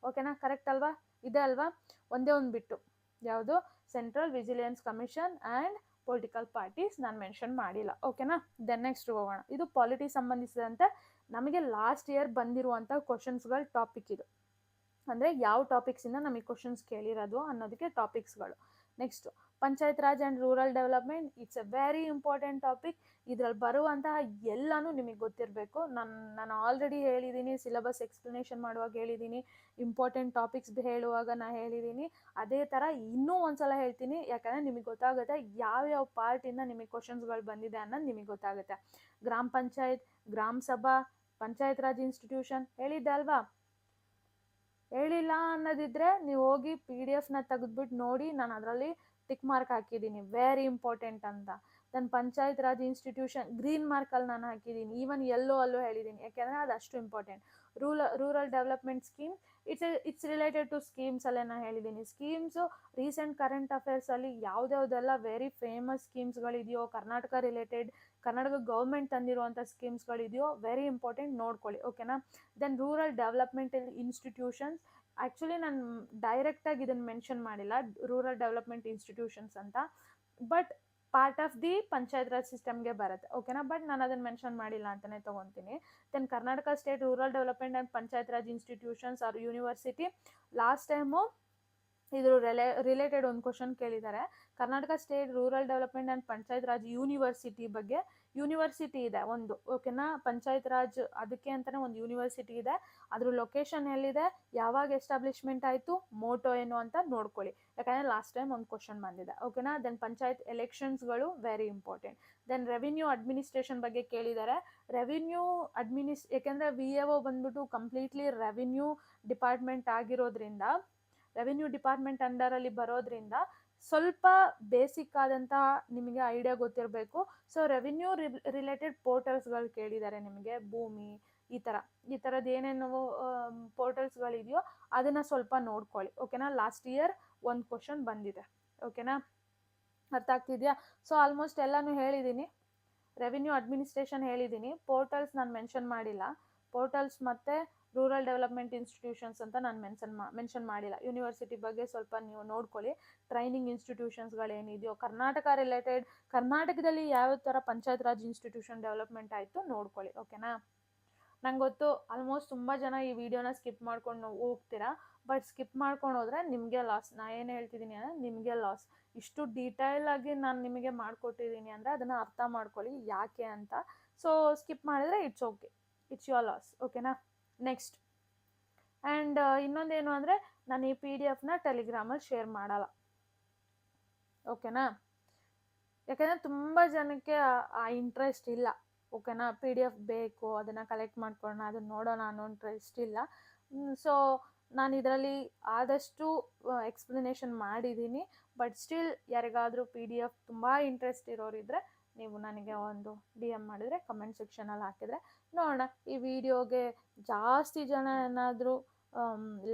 ಓಕೆನಾ, ಕರೆಕ್ಟ್ ಅಲ್ವಾ? ಇದೆ ಅಲ್ವಾ? ಒಂದೇ ಒಂದು ಬಿಟ್ಟು, ಯಾವುದು? Central vigilance commission and political parties ನಾನು ಮೆನ್ಷನ್ ಮಾಡಿಲ್ಲ. ಓಕೆನಾ. ದೆನ್ ನೆಕ್ಸ್ಟ್ ಹೋಗೋಣ. ಇದು ಪಾಲಿಟಿ ಸಂಬಂಧಿಸಿದಂತೆ ನಮಗೆ ಲಾಸ್ಟ್ ಇಯರ್ ಬಂದಿರುವಂಥ ಕ್ವಶನ್ಸ್ಗಳ ಟಾಪಿಕ್ ಇದು. ಅಂದರೆ ಯಾವ ಟಾಪಿಕ್ಸಿಂದ ನಮಗೆ ಕ್ವಶನ್ಸ್ ಕೇಳಿರೋದು ಅನ್ನೋದಕ್ಕೆ ಟಾಪಿಕ್ಸ್ಗಳು. Next, panchayat raj and rural development. It's a very important topic. ಇದರಲ್ಲಿ ಬರುವಂತಹ ಎಲ್ಲನೂ ನಿಮಗೆ ಗೊತ್ತಿರಬೇಕು. ನಾನು ಆಲ್ರೆಡಿ ಹೇಳಿದ್ದೀನಿ, ಸಿಲೆಬಸ್ ಎಕ್ಸ್ಪ್ಲನೇಷನ್ ಮಾಡುವಾಗ ಹೇಳಿದ್ದೀನಿ, ಇಂಪಾರ್ಟೆಂಟ್ ಟಾಪಿಕ್ಸ್ ಹೇಳುವಾಗ ನಾನು ಹೇಳಿದ್ದೀನಿ. ಅದೇ ಥರ ಇನ್ನೂ ಒಂದ್ಸಲ ಹೇಳ್ತೀನಿ, ಯಾಕಂದರೆ ನಿಮಗೆ ಗೊತ್ತಾಗುತ್ತೆ ಯಾವ್ಯಾವ ಪಾರ್ಟಿಂದ ನಿಮಗೆ ಕ್ವಶನ್ಸ್ಗಳು ಬಂದಿದೆ ಅನ್ನೋದು ನಿಮಗೆ ಗೊತ್ತಾಗುತ್ತೆ. ಗ್ರಾಮ ಪಂಚಾಯತ್, ಗ್ರಾಮ ಸಭಾ, ಪಂಚಾಯತ್ ರಾಜ್ ಇನ್ಸ್ಟಿಟ್ಯೂಷನ್ ಹೇಳಿದ್ದೆ ಅಲ್ವಾ? ಹೇಳಿಲ್ಲ ಅನ್ನೋದಿದ್ರೆ ನೀವು ಹೋಗಿ PDF ತೆಗೆದ್ಬಿಟ್ಟು ನೋಡಿ, ನಾನು ಅದರಲ್ಲಿ ಟಿಕ್ ಮಾರ್ಕ್ ಹಾಕಿದ್ದೀನಿ, ವೆರಿ ಇಂಪಾರ್ಟೆಂಟ್ ಅಂತ. ನನ್ನ ಪಂಚಾಯತ್ ರಾಜ್ ಇನ್ಸ್ಟಿಟ್ಯೂಷನ್ ಗ್ರೀನ್ ಮಾರ್ಕಲ್ಲಿ ನಾನು ಹಾಕಿದ್ದೀನಿ, ಈವನ್ ಅಲ್ಲೂ ಹೇಳಿದ್ದೀನಿ, ಯಾಕೆಂದರೆ ಅದು ಅಷ್ಟು important. Rural development scheme, it's related to schemes ಅಲ್ಲೇ ನಾನು ಹೇಳಿದ್ದೀನಿ. ಸ್ಕೀಮ್ಸು ರೀಸೆಂಟ್ ಕರೆಂಟ್ ಅಫೇರ್ಸಲ್ಲಿ ಯಾವುದ್ಯಾವುದೆಲ್ಲ ವೆರಿ ಫೇಮಸ್ ಸ್ಕೀಮ್ಸ್ಗಳಿದೆಯೋ, ಕರ್ನಾಟಕ ರಿಲೇಟೆಡ್, ಕರ್ನಾಟಕ ಗೌರ್ಮೆಂಟ್ ತಂದಿರುವಂಥ ಸ್ಕೀಮ್ಸ್ಗಳಿದೆಯೋ, ವೆರಿ ಇಂಪಾರ್ಟೆಂಟ್, ನೋಡ್ಕೊಳ್ಳಿ. ಓಕೆನಾ. ದೆನ್ ರೂರಲ್ ಡೆವಲಪ್ಮೆಂಟಲ್ ಇನ್ಸ್ಟಿಟ್ಯೂಷನ್ಸ್, ಆ್ಯಕ್ಚುಲಿ ನಾನು ಡೈರೆಕ್ಟಾಗಿ ಇದನ್ನು ಮೆನ್ಷನ್ ಮಾಡಿಲ್ಲ, ರೂರಲ್ ಡೆವಲಪ್ಮೆಂಟ್ ಇನ್ಸ್ಟಿಟ್ಯೂಷನ್ಸ್ ಅಂತ, but part of the panchayat raj ಸಿಸ್ಟಮ್ಗೆ ಬರುತ್ತೆ. ಓಕೆನಾ. ಬಟ್ ನಾನು ಅದನ್ನು ಮೆನ್ಷನ್ ಮಾಡಿಲ್ಲ ಅಂತಲೇ ತೊಗೊತೀನಿ. Then Karnataka state rural development and panchayat raj institutions or university. Last time ಇದ್ರ ರಿಲೇಟೆಡ್ ಒಂದು ಕ್ವಶನ್ ಕೇಳಿದ್ದಾರೆ. Karnataka state rural development and panchayat raj university ಬಗ್ಗೆ. ಯೂನಿವರ್ಸಿಟಿ ಇದೆ ಒಂದು, ಓಕೆನಾ. ಪಂಚಾಯತ್ ರಾಜ್ ಅದಕ್ಕೆ ಅಂತಲೇ ಒಂದು ಯೂನಿವರ್ಸಿಟಿ ಇದೆ. ಅದ್ರ ಲೊಕೇಶನ್ ಎಲ್ಲಿದೆ, ಯಾವಾಗ ಎಸ್ಟಾಬ್ಲಿಷ್ಮೆಂಟ್ ಆಯಿತು, ಮೋಟೋ ಏನು ಅಂತ ನೋಡ್ಕೊಳ್ಳಿ, ಯಾಕಂದರೆ ಲಾಸ್ಟ್ ಟೈಮ್ ಒಂದು ಕ್ವಶನ್ ಬಂದಿದೆ. ಓಕೆನಾ. ದೆನ್ ಪಂಚಾಯತ್ ಎಲೆಕ್ಷನ್ಸ್ಗಳು very important. Then revenue administration ಬಗ್ಗೆ ಕೇಳಿದ್ದಾರೆ. ರೆವಿನ್ಯೂ ಯಾಕೆಂದರೆ VAO ಬಂದ್ಬಿಟ್ಟು ಕಂಪ್ಲೀಟ್ಲಿ ರೆವಿನ್ಯೂ ಡಿಪಾರ್ಟ್ಮೆಂಟ್ ಆಗಿರೋದ್ರಿಂದ, ರೆವಿನ್ಯೂ ಡಿಪಾರ್ಟ್ಮೆಂಟ್ ಅಂಡರಲ್ಲಿ ಬರೋದ್ರಿಂದ ಸ್ವಲ್ಪ ಬೇಸಿಕ್ ಆದಂತಹ ನಿಮಗೆ ಐಡಿಯಾ ಗೊತ್ತಿರಬೇಕು. ಸೊ ರೆವಿನ್ಯೂ ರಿಲೇಟೆಡ್ ಪೋರ್ಟಲ್ಸ್ಗಳು ಕೇಳಿದ್ದಾರೆ ನಿಮಗೆ, ಭೂಮಿ ಈ ಥರದ್ದು ಏನೇನು ಪೋರ್ಟಲ್ಸ್ಗಳಿದೆಯೋ ಅದನ್ನು ಸ್ವಲ್ಪ ನೋಡ್ಕೊಳ್ಳಿ. ಓಕೆನಾ. ಲಾಸ್ಟ್ ಇಯರ್ ಒಂದು ಕ್ವಶನ್ ಬಂದಿದೆ. ಓಕೆನಾ, ಅರ್ಥ ಆಗ್ತಿದೆಯಾ? ಸೊ ಆಲ್ಮೋಸ್ಟ್ ಎಲ್ಲನೂ ಹೇಳಿದ್ದೀನಿ. ರೆವಿನ್ಯೂ ಅಡ್ಮಿನಿಸ್ಟ್ರೇಷನ್ ಹೇಳಿದ್ದೀನಿ, ಪೋರ್ಟಲ್ಸ್ ನಾನು ಮೆನ್ಷನ್ ಮಾಡಿಲ್ಲ. ಪೋರ್ಟಲ್ಸ್ ಮತ್ತು ರೂರಲ್ ಡೆವಲಪ್ಮೆಂಟ್ ಇನ್ಸ್ಟಿಟ್ಯೂಷನ್ಸ್ ಅಂತ ನಾನು ಮೆನ್ಷನ್ ಮಾಡಿಲ್ಲ. ಯೂನಿವರ್ಸಿಟಿ ಬಗ್ಗೆ ಸ್ವಲ್ಪ ನೀವು ನೋಡ್ಕೊಳ್ಳಿ. ಟ್ರೈನಿಂಗ್ ಇನ್ಸ್ಟಿಟ್ಯೂಷನ್ಸ್ಗಳೇನಿದೆಯೋ ಕರ್ನಾಟಕ ರಿಲೇಟೆಡ್, ಕರ್ನಾಟಕದಲ್ಲಿ ಯಾವ ಥರ ಪಂಚಾಯತ್ ರಾಜ್ ಇನ್ಸ್ಟಿಟ್ಯೂಷನ್ ಡೆವಲಪ್ಮೆಂಟ್ ಆಯಿತು ನೋಡ್ಕೊಳ್ಳಿ. ಓಕೆನಾ. ನಂಗೆ ಗೊತ್ತು ಆಲ್ಮೋಸ್ಟ್ ತುಂಬ ಜನ ಈ ವಿಡಿಯೋನ ಸ್ಕಿಪ್ ಮಾಡ್ಕೊಂಡು ಹೋಗ್ತೀರಾ, ಬಟ್ ಸ್ಕಿಪ್ ಮಾಡ್ಕೊಂಡು ಹೋದರೆ ನಿಮಗೆ ಲಾಸ್. ನಾನು ಏನು ಹೇಳ್ತಿದ್ದೀನಿ ಅಂದರೆ ನಿಮಗೆ ಲಾಸ್. ಇಷ್ಟು ಡೀಟೇಲಾಗಿ ನಾನು ನಿಮಗೆ ಮಾಡಿಕೊಟ್ಟಿದ್ದೀನಿ ಅಂದರೆ ಅದನ್ನು ಅರ್ಥ ಮಾಡ್ಕೊಳ್ಳಿ ಯಾಕೆ ಅಂತ. ಸೊ ಸ್ಕಿಪ್ ಮಾಡಿದ್ರೆ it's okay, it's your loss. ಓಕೆನಾ. ನೆಕ್ಸ್ಟ್, ಆ್ಯಂಡ್ ಇನ್ನೊಂದೇನು ಅಂದರೆ ನಾನು ಈ PDF ಟೆಲಿಗ್ರಾಮಲ್ಲಿ ಶೇರ್ ಮಾಡಲ್ಲ. ಓಕೆನಾ. ಯಾಕೆಂದರೆ ತುಂಬ ಜನಕ್ಕೆ ಆ ಇಂಟ್ರೆಸ್ಟ್ ಇಲ್ಲ. ಓಕೆನಾ. PDF ಬೇಕು, ಅದನ್ನು ಕಲೆಕ್ಟ್ ಮಾಡ್ಕೊಳ್ಳೋಣ, ಅದನ್ನು ನೋಡೋಣ ಅನ್ನೋ ಇಂಟ್ರೆಸ್ಟ್ ಇಲ್ಲ. ಸೊ ನಾನು ಇದರಲ್ಲಿ ಆದಷ್ಟು ಎಕ್ಸ್ಪ್ಲನೇಷನ್ ಮಾಡಿದ್ದೀನಿ. ಬಟ್ ಸ್ಟಿಲ್ ಯಾರಿಗಾದರೂ PDF ತುಂಬ ಇಂಟ್ರೆಸ್ಟ್ ಇರೋರಿದ್ದರೆ ನೀವು ನನಗೆ ಒಂದು DM ಮಾಡಿದರೆ, ಕಮೆಂಟ್ ಸೆಕ್ಷನಲ್ಲಿ ಹಾಕಿದರೆ ನೋಡೋಣ. ಈ ವಿಡಿಯೋಗೆ ಜಾಸ್ತಿ ಜನ ಏನಾದರೂ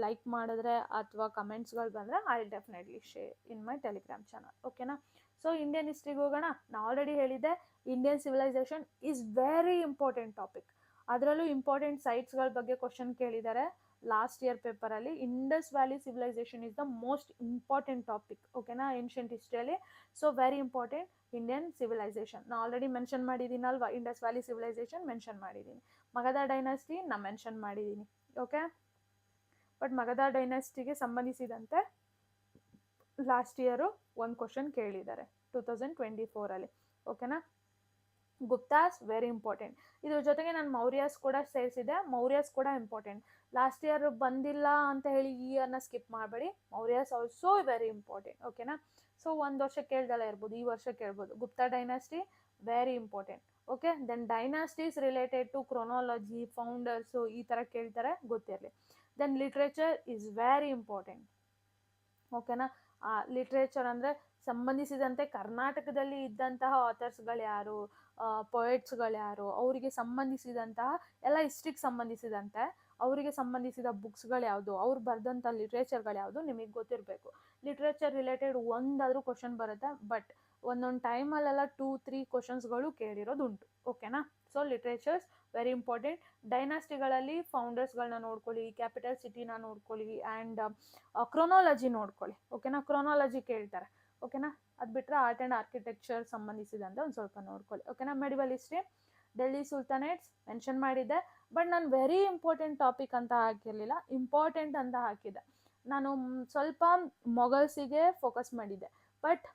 ಲೈಕ್ ಮಾಡಿದ್ರೆ ಅಥವಾ ಕಮೆಂಟ್ಸ್ಗಳು ಬಂದರೆ I will definitely share in my Telegram channel. ಓಕೆನಾ. ಸೊ ಇಂಡಿಯನ್ ಹಿಸ್ಟ್ರಿಗೆ ಹೋಗೋಣ. ನಾನು ಆಲ್ರೆಡಿ ಹೇಳಿದ್ದೆ, Indian civilisation is very important topic. ಅದರಲ್ಲೂ ಇಂಪಾರ್ಟೆಂಟ್ ಸೈಟ್ಸ್ಗಳ ಬಗ್ಗೆ ಕ್ವಶನ್ ಕೇಳಿದ್ದಾರೆ ಲಾಸ್ಟ್ ಇಯರ್ ಪೇಪರಲ್ಲಿ. Indus valley civilisation is the most important topic. ಓಕೆನಾ, ಏನ್ಷಿಯಂಟ್ ಹಿಸ್ಟ್ರಿಯಲ್ಲಿ. So very important Indian civilisation. ನಾನು ಆಲ್ರೆಡಿ ಮೆನ್ಷನ್ ಮಾಡಿದ್ದೀನಲ್ವಾ, ಇಂಡಸ್ ವ್ಯಾಲಿ ಸಿವಿಲೈಸೇಷನ್ ಮೆನ್ಷನ್ ಮಾಡಿದ್ದೀನಿ. ಮಗಧ ಡೈನಾಸ್ಟಿ ನಾನು ಮೆನ್ಷನ್ ಮಾಡಿದ್ದೀನಿ. ಓಕೆ. ಬಟ್ ಮಗಧ ಡೈನಾಸ್ಟಿಗೆ ಸಂಬಂಧಿಸಿದಂತೆ ಲಾಸ್ಟ್ ಇಯರು ಒಂದು ಕ್ವಶನ್ ಕೇಳಿದ್ದಾರೆ 2024 ಓಕೆನಾ. Guptas very important. ಇದ್ರ ಜೊತೆಗೆ ನಾನು ಮೌರ್ಯಾಸ್ ಕೂಡ ಸೇರಿಸಿದೆ. ಮೌರ್ಯಾಸ್ ಕೂಡ ಇಂಪಾರ್ಟೆಂಟ್. ಲಾಸ್ಟ್ ಇಯರ್ ಬಂದಿಲ್ಲ ಅಂತ ಹೇಳಿ ಈ ಇಯರ್ನ ಸ್ಕಿಪ್ ಮಾಡಬೇಡಿ. ಮೌರ್ಯಾಸ್ ಆಲ್ಸೋ ವೆರಿ ಇಂಪಾರ್ಟೆಂಟ್ ಓಕೆನಾ. ಸೊ ಒಂದು ವರ್ಷ ಕೇಳ್ದಲ್ಲ ಇರ್ಬೋದು, ಈ ವರ್ಷ ಕೇಳ್ಬೋದು. Gupta dynasty very important okay. Then dynasties related to chronology, founders ಈ ಥರ ಕೇಳ್ತಾರೆ, ಗೊತ್ತಿರಲಿ. ದೆನ್ ಲಿಟ್ರೇಚರ್ ಈಸ್ ವೆರಿ ಇಂಪಾರ್ಟೆಂಟ್ ಓಕೆನಾ. ಲಿಟ್ರೇಚರ್ ಅಂದರೆ ಸಂಬಂಧಿಸಿದಂತೆ ಕರ್ನಾಟಕದಲ್ಲಿ ಇದ್ದಂತಹ ಆಥರ್ಸ್ಗಳು ಯಾರು, ಪೊಯೆಟ್ಸ್ಗಳು ಯಾರು, ಅವರಿಗೆ ಸಂಬಂಧಿಸಿದಂತಹ ಎಲ್ಲ ಹಿಸ್ಟ್ರಿಗೆ ಸಂಬಂಧಿಸಿದಂತೆ ಅವರಿಗೆ ಸಂಬಂಧಿಸಿದ ಬುಕ್ಸ್ಗಳು ಯಾವುದು, ಅವ್ರು ಬರೆದಂಥ ಲಿಟ್ರೇಚರ್ಗಳು ಯಾವುದು ನಿಮಗೆ ಗೊತ್ತಿರಬೇಕು. ಲಿಟ್ರೇಚರ್ ರಿಲೇಟೆಡ್ ಒಂದಾದರೂ ಕ್ವಶನ್ ಬರುತ್ತೆ, ಬಟ್ ಒಂದೊಂದು ಟೈಮಲ್ಲೆಲ್ಲ 2-3 ಕ್ವಶನ್ಸ್ಗಳು ಕೇಳಿರೋದು ಉಂಟು ಓಕೆನಾ. So literatures very important. ಡೈನಾಸ್ಟಿಗಳಲ್ಲಿ ಫೌಂಡರ್ಸ್ಗಳನ್ನ ನೋಡ್ಕೊಳ್ಳಿ, ಕ್ಯಾಪಿಟಲ್ ಸಿಟಿನ ನೋಡ್ಕೊಳ್ಳಿ, ಆ್ಯಂಡ್ ಕ್ರೊನಾಲಜಿ ನೋಡ್ಕೊಳ್ಳಿ ಓಕೆನಾ. ಕ್ರೊನಾಲಜಿ ಕೇಳ್ತಾರೆ ಓಕೆನಾ. ಅದು ಬಿಟ್ಟರೆ ಆರ್ಟ್ ಆ್ಯಂಡ್ ಆರ್ಕಿಟೆಕ್ಚರ್ ಸಂಬಂಧಿಸಿದಂತೆ ಒಂದು ಸ್ವಲ್ಪ ನೋಡ್ಕೊಳ್ಳಿ ಓಕೆನಾ. ಮೆಡಿವಲ್ ಹಿಸ್ಟ್ರಿ, ಡೆಲ್ಲಿ ಸುಲ್ತಾನೇಟ್ಸ್ ಮೆನ್ಷನ್ ಮಾಡಿದ್ದೆ, ಬಟ್ ನಾನು ವೆರಿ ಇಂಪಾರ್ಟೆಂಟ್ ಟಾಪಿಕ್ ಅಂತ ಹಾಕಿರಲಿಲ್ಲ, ಇಂಪಾರ್ಟೆಂಟ್ ಅಂತ ಹಾಕಿದ್ದೆ. ನಾನು ಸ್ವಲ್ಪ ಮೊಘಲ್ಸಿಗೆ ಫೋಕಸ್ ಮಾಡಿದ್ದೆ, ಬಟ್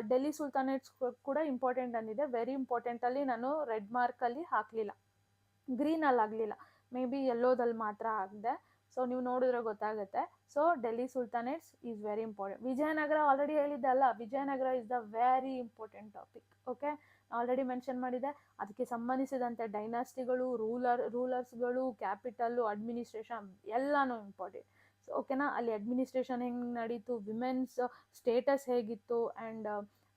ಡೆಲ್ಲಿ ಸುಲ್ತಾನೇಟ್ಸ್ ಕೂಡ ಇಂಪಾರ್ಟೆಂಟ್ ಅಂದಿದೆ. ವೆರಿ ಇಂಪಾರ್ಟೆಂಟಲ್ಲಿ ನಾನು ರೆಡ್ ಮಾರ್ಕಲ್ಲಿ ಹಾಕಲಿಲ್ಲ, ಗ್ರೀನಲ್ಲಿ ಆಗಲಿಲ್ಲ, ಮೇ ಬಿ ಯೆಲ್ಲೋದಲ್ಲಿ ಮಾತ್ರ ಹಾಕಿದೆ. ಸೊ ನೀವು ನೋಡಿದ್ರೆ ಗೊತ್ತಾಗುತ್ತೆ. So Delhi sultanates is very important. Vijayanagara already ಹೇಳಿದ್ದೆ ಅಲ್ಲ, Vijayanagara is the very important topic okay. Already mention ಮಾಡಿದೆ. ಅದಕ್ಕೆ ಸಂಬಂಧಿಸಿದಂತೆ ಡೈನಾಸ್ಟಿಗಳು, ರೂಲರ್ಸ್ಗಳು, ಕ್ಯಾಪಿಟಲ್ಲು, ಅಡ್ಮಿನಿಸ್ಟ್ರೇಷನ್ ಎಲ್ಲನೂ ಇಂಪಾರ್ಟೆಂಟ್ ಓಕೆನಾ. ಅಲ್ಲಿ ಅಡ್ಮಿನಿಸ್ಟ್ರೇಷನ್ ಹೆಂಗೆ ನಡೀತು, ವಿಮೆನ್ಸ್ ಸ್ಟೇಟಸ್ ಹೇಗಿತ್ತು, ಆ್ಯಂಡ್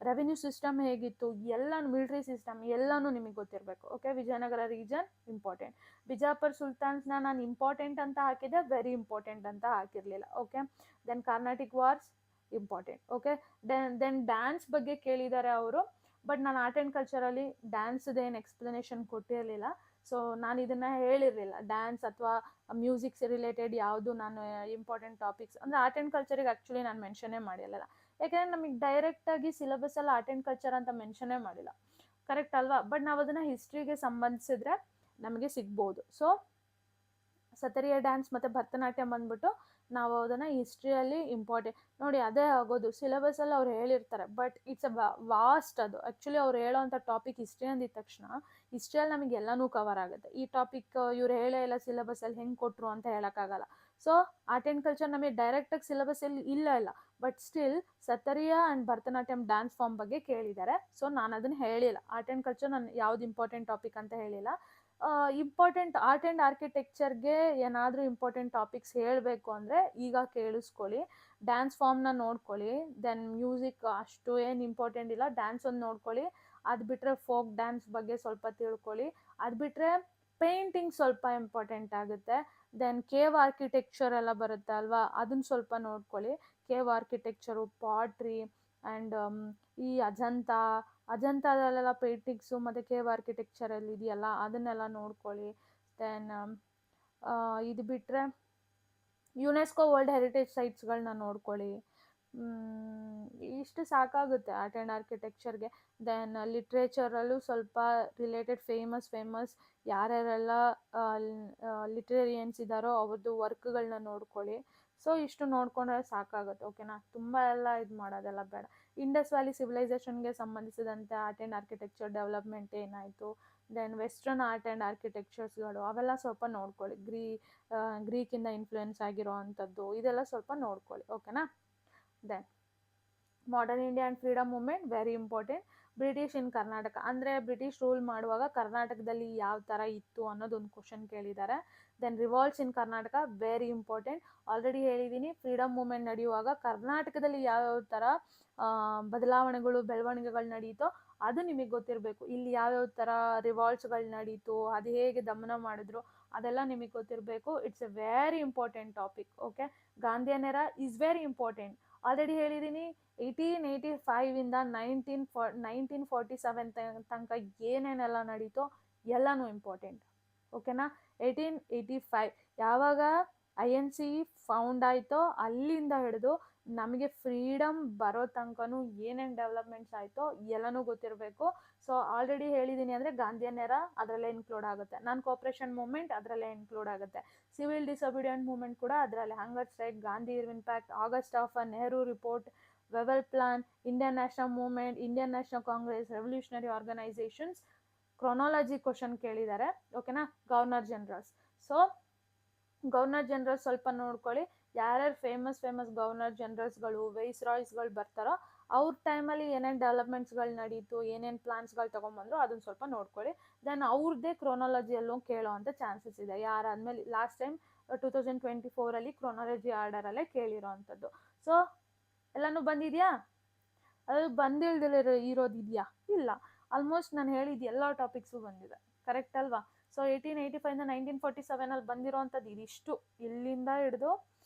ರೆವಿನ್ಯೂ ಸಿಸ್ಟಮ್ ಹೇಗಿತ್ತು, ಎಲ್ಲನೂ ಮಿಲಿಟ್ರಿ ಸಿಸ್ಟಮ್ ಎಲ್ಲನೂ ನಿಮಗೆ ಗೊತ್ತಿರಬೇಕು okay. Vijayanagara region important. Bijapur ಸುಲ್ತಾನ್ಸ್ನ ನಾನು ಇಂಪಾರ್ಟೆಂಟ್ ಅಂತ ಹಾಕಿದ್ದೆ, ವೆರಿ ಇಂಪಾರ್ಟೆಂಟ್ ಅಂತ ಹಾಕಿರಲಿಲ್ಲ okay. Then Carnatic wars important okay. Then dance ಬಗ್ಗೆ ಕೇಳಿದ್ದಾರೆ ಅವರು, ಬಟ್ ನಾನು ಆರ್ಟ್ ಆ್ಯಂಡ್ ಕಲ್ಚರಲ್ಲಿ ಡ್ಯಾನ್ಸ್ದೇನು ಎಕ್ಸ್ಪ್ಲನೇಷನ್ ಕೊಟ್ಟಿರಲಿಲ್ಲ. ಸೊ ನಾನು ಇದನ್ನು ಹೇಳಿರಲಿಲ್ಲ, ಡ್ಯಾನ್ಸ್ ಅಥವಾ ಮ್ಯೂಸಿಕ್ಸ್ ರಿಲೇಟೆಡ್ ಯಾವುದು ನಾನು ಇಂಪಾರ್ಟೆಂಟ್ ಟಾಪಿಕ್ಸ್ ಅಂದರೆ ಆರ್ಟ್ ಆ್ಯಂಡ್ ಕಲ್ಚರಿಗೆ ಆ್ಯಕ್ಚುಲಿ ನಾನು ಮೆನ್ಷನ್ನೇ ಮಾಡಿರಲಿಲ್ಲ. ಯಾಕೆಂದರೆ ನಮಗೆ ಡೈರೆಕ್ಟಾಗಿ ಸಿಲೆಬಸ್ಸಲ್ಲಿ ಆರ್ಟ್ ಆ್ಯಂಡ್ ಕಲ್ಚರ್ ಅಂತ ಮೆನ್ಷನ್ನೇ ಮಾಡಿಲ್ಲ, ಕರೆಕ್ಟ್ ಅಲ್ವಾ. ಬಟ್ ನಾವು ಅದನ್ನು ಹಿಸ್ಟ್ರಿಗೆ ಸಂಬಂಧಿಸಿದ್ರೆ ನಮಗೆ ಸಿಗ್ಬೋದು. ಸೊ ಸತರಿಯ ಡ್ಯಾನ್ಸ್ ಮತ್ತು ಭರತನಾಟ್ಯಂ ಬಂದ್ಬಿಟ್ಟು ನಾವು ಅದನ್ನು ಹಿಸ್ಟ್ರಿಯಲ್ಲಿ ಇಂಪಾರ್ಟೆಂಟ್ ನೋಡಿ, ಅದೇ ಆಗೋದು ಸಿಲೆಬಸಲ್ಲಿ ಅವ್ರು ಹೇಳಿರ್ತಾರೆ, ಬಟ್ ಇಟ್ಸ್ ಅ ವಾಸ್ಟ್. ಅದು ಆ್ಯಕ್ಚುಲಿ ಅವ್ರು ಹೇಳೋವಂಥ ಟಾಪಿಕ್ ಹಿಸ್ಟ್ರಿ ಅಂದಿದ ತಕ್ಷಣ ಹಿಸ್ಟ್ರಿಯಲ್ಲಿ ನಮಗೆ ಎಲ್ಲನೂ ಕವರ್ ಆಗುತ್ತೆ. ಈ ಟಾಪಿಕ್ ಇವ್ರು ಹೇಳೇ ಇಲ್ಲ ಸಿಲೆಬಸಲ್ಲಿ ಹೆಂಗೆ ಕೊಟ್ಟರು ಅಂತ ಹೇಳೋಕ್ಕಾಗಲ್ಲ. ಸೊ ಆರ್ಟ್ ಆ್ಯಂಡ್ ಕಲ್ಚರ್ ನಮಗೆ ಡೈರೆಕ್ಟಾಗಿ ಸಿಲೆಬಸಲ್ಲಿ ಇಲ್ಲ, but still Sattriya and Bharatanatyam dance form ಬಗ್ಗೆ ಕೇಳಿದ್ದಾರೆ. ಸೊ ನಾನು ಅದನ್ನು ಹೇಳಿಲ್ಲ, ಆರ್ಟ್ ಆ್ಯಂಡ್ ಕಲ್ಚರ್ ನಾನು ಯಾವ್ದು ಇಂಪಾರ್ಟೆಂಟ್ ಟಾಪಿಕ್ ಅಂತ ಹೇಳಿಲ್ಲ. ಇಂಪಾರ್ಟೆಂಟ್ ಆರ್ಟ್ ಆ್ಯಂಡ್ ಆರ್ಕಿಟೆಕ್ಚರ್ಗೆ ಏನಾದರೂ ಇಂಪಾರ್ಟೆಂಟ್ ಟಾಪಿಕ್ಸ್ ಹೇಳಬೇಕು ಅಂದರೆ ಈಗ ಕೇಳಿಸ್ಕೊಳ್ಳಿ, ಡ್ಯಾನ್ಸ್ ಫಾರ್ಮ್ನ ನೋಡ್ಕೊಳ್ಳಿ. ದೆನ್ ಮ್ಯೂಸಿಕ್ ಅಷ್ಟು ಏನು ಇಂಪಾರ್ಟೆಂಟ್ ಇಲ್ಲ, ಡ್ಯಾನ್ಸ್ ಒಂದು ನೋಡ್ಕೊಳ್ಳಿ. ಅದು ಬಿಟ್ಟರೆ ಫೋಕ್ ಡ್ಯಾನ್ಸ್ ಬಗ್ಗೆ ಸ್ವಲ್ಪ ತಿಳ್ಕೊಳ್ಳಿ. ಅದು ಬಿಟ್ಟರೆ ಪೇಂಟಿಂಗ್ ಸ್ವಲ್ಪ ಇಂಪಾರ್ಟೆಂಟ್ ಆಗುತ್ತೆ. ದೆನ್ ಕೇವ್ ಆರ್ಕಿಟೆಕ್ಚರ್ ಎಲ್ಲ ಬರುತ್ತೆ ಅಲ್ವಾ, ಅದನ್ನು ಸ್ವಲ್ಪ ನೋಡ್ಕೊಳ್ಳಿ. ಕೇವ್ ಆರ್ಕಿಟೆಕ್ಚರು, ಪಾಟ್ರಿ, ಆ್ಯಂಡ್ ಈ ಅಜಂತಾದಲ್ಲೆಲ್ಲ ಪೇಂಟಿಂಗ್ಸು ಮತ್ತು ಕೇವ್ ಆರ್ಕಿಟೆಕ್ಚರಲ್ಲಿ ಇದೆಯಲ್ಲ ಅದನ್ನೆಲ್ಲ ನೋಡ್ಕೊಳ್ಳಿ. ದೆನ್ ಇದು ಬಿಟ್ಟರೆ ಯುನೆಸ್ಕೋ ವರ್ಲ್ಡ್ ಹೆರಿಟೇಜ್ ಸೈಟ್ಸ್ಗಳನ್ನ ನೋಡ್ಕೊಳ್ಳಿ. ಇಷ್ಟು ಸಾಕಾಗುತ್ತೆ ಆರ್ಟ್ ಆ್ಯಂಡ್ ಆರ್ಕಿಟೆಕ್ಚರ್ಗೆ. ದೆನ್ ಲಿಟ್ರೇಚರಲ್ಲೂ ಸ್ವಲ್ಪ ರಿಲೇಟೆಡ್ ಫೇಮಸ್ ಯಾರ್ಯಾರೆಲ್ಲ ಲಿಟ್ರೇರಿಯನ್ಸ್ ಇದ್ದಾರೋ ಅವ್ರದ್ದು ವರ್ಕ್ಗಳನ್ನ ನೋಡ್ಕೊಳ್ಳಿ. ಸೊ ಇಷ್ಟು ನೋಡ್ಕೊಂಡ್ರೆ ಸಾಕಾಗುತ್ತೆ ಓಕೆನಾ. ತುಂಬ ಎಲ್ಲ ಇದು ಮಾಡೋದೆಲ್ಲ ಬೇಡ. ಇಂಡಸ್ ವ್ಯಾಲಿ ಸಿವಿಲೈಸೇಷನ್ಗೆ ಸಂಬಂಧಿಸಿದಂತೆ ಆರ್ಟ್ ಆ್ಯಂಡ್ ಆರ್ಕಿಟೆಕ್ಚರ್ ಡೆವಲಪ್ಮೆಂಟ್ ಏನಾಯಿತು, ದೆನ್ ವೆಸ್ಟರ್ನ್ ಆರ್ಟ್ ಆ್ಯಂಡ್ ಆರ್ಕಿಟೆಕ್ಚರ್ಸ್ಗಳು ಅವೆಲ್ಲ ಸ್ವಲ್ಪ ನೋಡ್ಕೊಳ್ಳಿ. ಗ್ರೀಕಿಂದ ಇನ್ಫ್ಲುಯೆನ್ಸ್ ಆಗಿರೋ ಅಂಥದ್ದು ಇದೆಲ್ಲ ಸ್ವಲ್ಪ ನೋಡ್ಕೊಳ್ಳಿ ಓಕೆನಾ. Then modern India and freedom movement very important. British in Karnataka ಅಂದರೆ ಬ್ರಿಟಿಷ್ ರೂಲ್ ಮಾಡುವಾಗ ಕರ್ನಾಟಕದಲ್ಲಿ ಯಾವ ಥರ ಇತ್ತು ಅನ್ನೋದೊಂದು ಕ್ವಶನ್ ಕೇಳಿದ್ದಾರೆ. ದೆನ್ ರಿವಾಲ್ಟ್ಸ್ ಇನ್ ಕರ್ನಾಟಕ ವೆರಿ ಇಂಪಾರ್ಟೆಂಟ್. ಆಲ್ರೆಡಿ ಹೇಳಿದ್ದೀನಿ, ಫ್ರೀಡಮ್ ಮೂವ್ಮೆಂಟ್ ನಡೆಯುವಾಗ ಕರ್ನಾಟಕದಲ್ಲಿ ಯಾವ್ಯಾವ ಥರ ಬದಲಾವಣೆಗಳು ಬೆಳವಣಿಗೆಗಳು ನಡೀತೋ ಅದು ನಿಮಗೆ ಗೊತ್ತಿರಬೇಕು. ಇಲ್ಲಿ ಯಾವ್ಯಾವ ಥರ ರಿವಾಲ್ಟ್ಸ್ಗಳು ನಡೀತು, ಅದು ಹೇಗೆ ದಮನ ಮಾಡಿದ್ರು ಅದೆಲ್ಲ ನಿಮಗೆ ಗೊತ್ತಿರಬೇಕು. It's a very important topic okay. Gandhian era is very important. Already ಹೇಳಿದ್ದೀನಿ, 1885ಇಂದ 1947 ತನಕ ಏನೇನೆಲ್ಲ ನಡೀತೋ ಎಲ್ಲನೂ ಇಂಪಾರ್ಟೆಂಟ್ ಓಕೆನಾ. 1885 ಯಾವಾಗ INC ಫೌಂಡ್ ಆಯಿತೋ ಅಲ್ಲಿಂದ ಹಿಡಿದು ನಮಗೆ ಫ್ರೀಡಮ್ ಬರೋ ತನಕನೂ ಏನೇನು ಡೆವಲಪ್ಮೆಂಟ್ಸ್ ಆಯಿತೋ ಎಲ್ಲನೂ ಗೊತ್ತಿರಬೇಕು. ಸೊ ಆಲ್ರೆಡಿ ಹೇಳಿದ್ದೀನಿ ಅಂದರೆ ಗಾಂಧಿಯನ್ ಎರಾ ಅದರಲ್ಲೇ ಇನ್ಕ್ಲೂಡ್ ಆಗುತ್ತೆ, ನಾನ್ ಕೋಆಪ್ರೇಷನ್ ಮೂವ್ಮೆಂಟ್ ಅದರಲ್ಲೇ ಇನ್ಕ್ಲೂಡ್ ಆಗುತ್ತೆ, ಸಿವಿಲ್ ಡಿಸೊಬಿಡಿಯಂಟ್ ಮೂವ್ಮೆಂಟ್ ಕೂಡ ಅದರಲ್ಲೇ, hunger strike, Gandhi Irwin pact, August of Nehru report, Wavell plan, Indian national movement, Indian national Congress, revolutionary organisations, chronology question ಕೇಳಿದ್ದಾರೆ. ಓಕೆನಾ. Governor generals. So governor general ಸ್ವಲ್ಪ ನೋಡ್ಕೊಳ್ಳಿ, ಯಾರ್ಯಾರು ಫೇಮಸ್ ಗವರ್ನರ್ ಜನರಲ್ಸ್ಗಳು, ವೈಸ್ ರಾಯ್ಸ್ಗಳು ಬರ್ತಾರೋ ಅವ್ರ ಟೈಮಲ್ಲಿ ಏನೇನು ಡೆವಲಪ್ಮೆಂಟ್ಸ್ಗಳು ನಡೀತು, ಏನೇನು ಪ್ಲಾನ್ಸ್ಗಳು ತೊಗೊಂಬಂದ್ರು ಅದನ್ನ ಸ್ವಲ್ಪ ನೋಡ್ಕೊಳ್ಳಿ. ದೆನ್ ಅವ್ರದ್ದೇ ಕ್ರೊನಾಲಜಿಯಲ್ಲೂ ಕೇಳೋ ಅಂಥ ಚಾನ್ಸಸ್ ಇದೆ. ಯಾರಾದ್ಮೇಲೆ ಲಾಸ್ಟ್ ಟೈಮ್ 2024 ಕ್ರೊನಾಲಜಿ ಆರ್ಡರಲ್ಲೇ ಕೇಳಿರೋ ಅಂಥದ್ದು. ಸೊ ಎಲ್ಲನೂ ಬಂದಿದೆಯಾ? ಅದು ಇರೋದಿದೆಯಾ? ಇಲ್ಲ. ಆಲ್ಮೋಸ್ಟ್ ನಾನು ಹೇಳಿದ ಎಲ್ಲ ಟಾಪಿಕ್ಸು ಬಂದಿದೆ, ಕರೆಕ್ಟ್ ಅಲ್ವಾ? ಸೊ 1885 1947 ಬಂದಿರೋವಂಥದ್ದು ಇದಿಷ್ಟು, ಇಲ್ಲಿಂದ ಹಿಡಿದು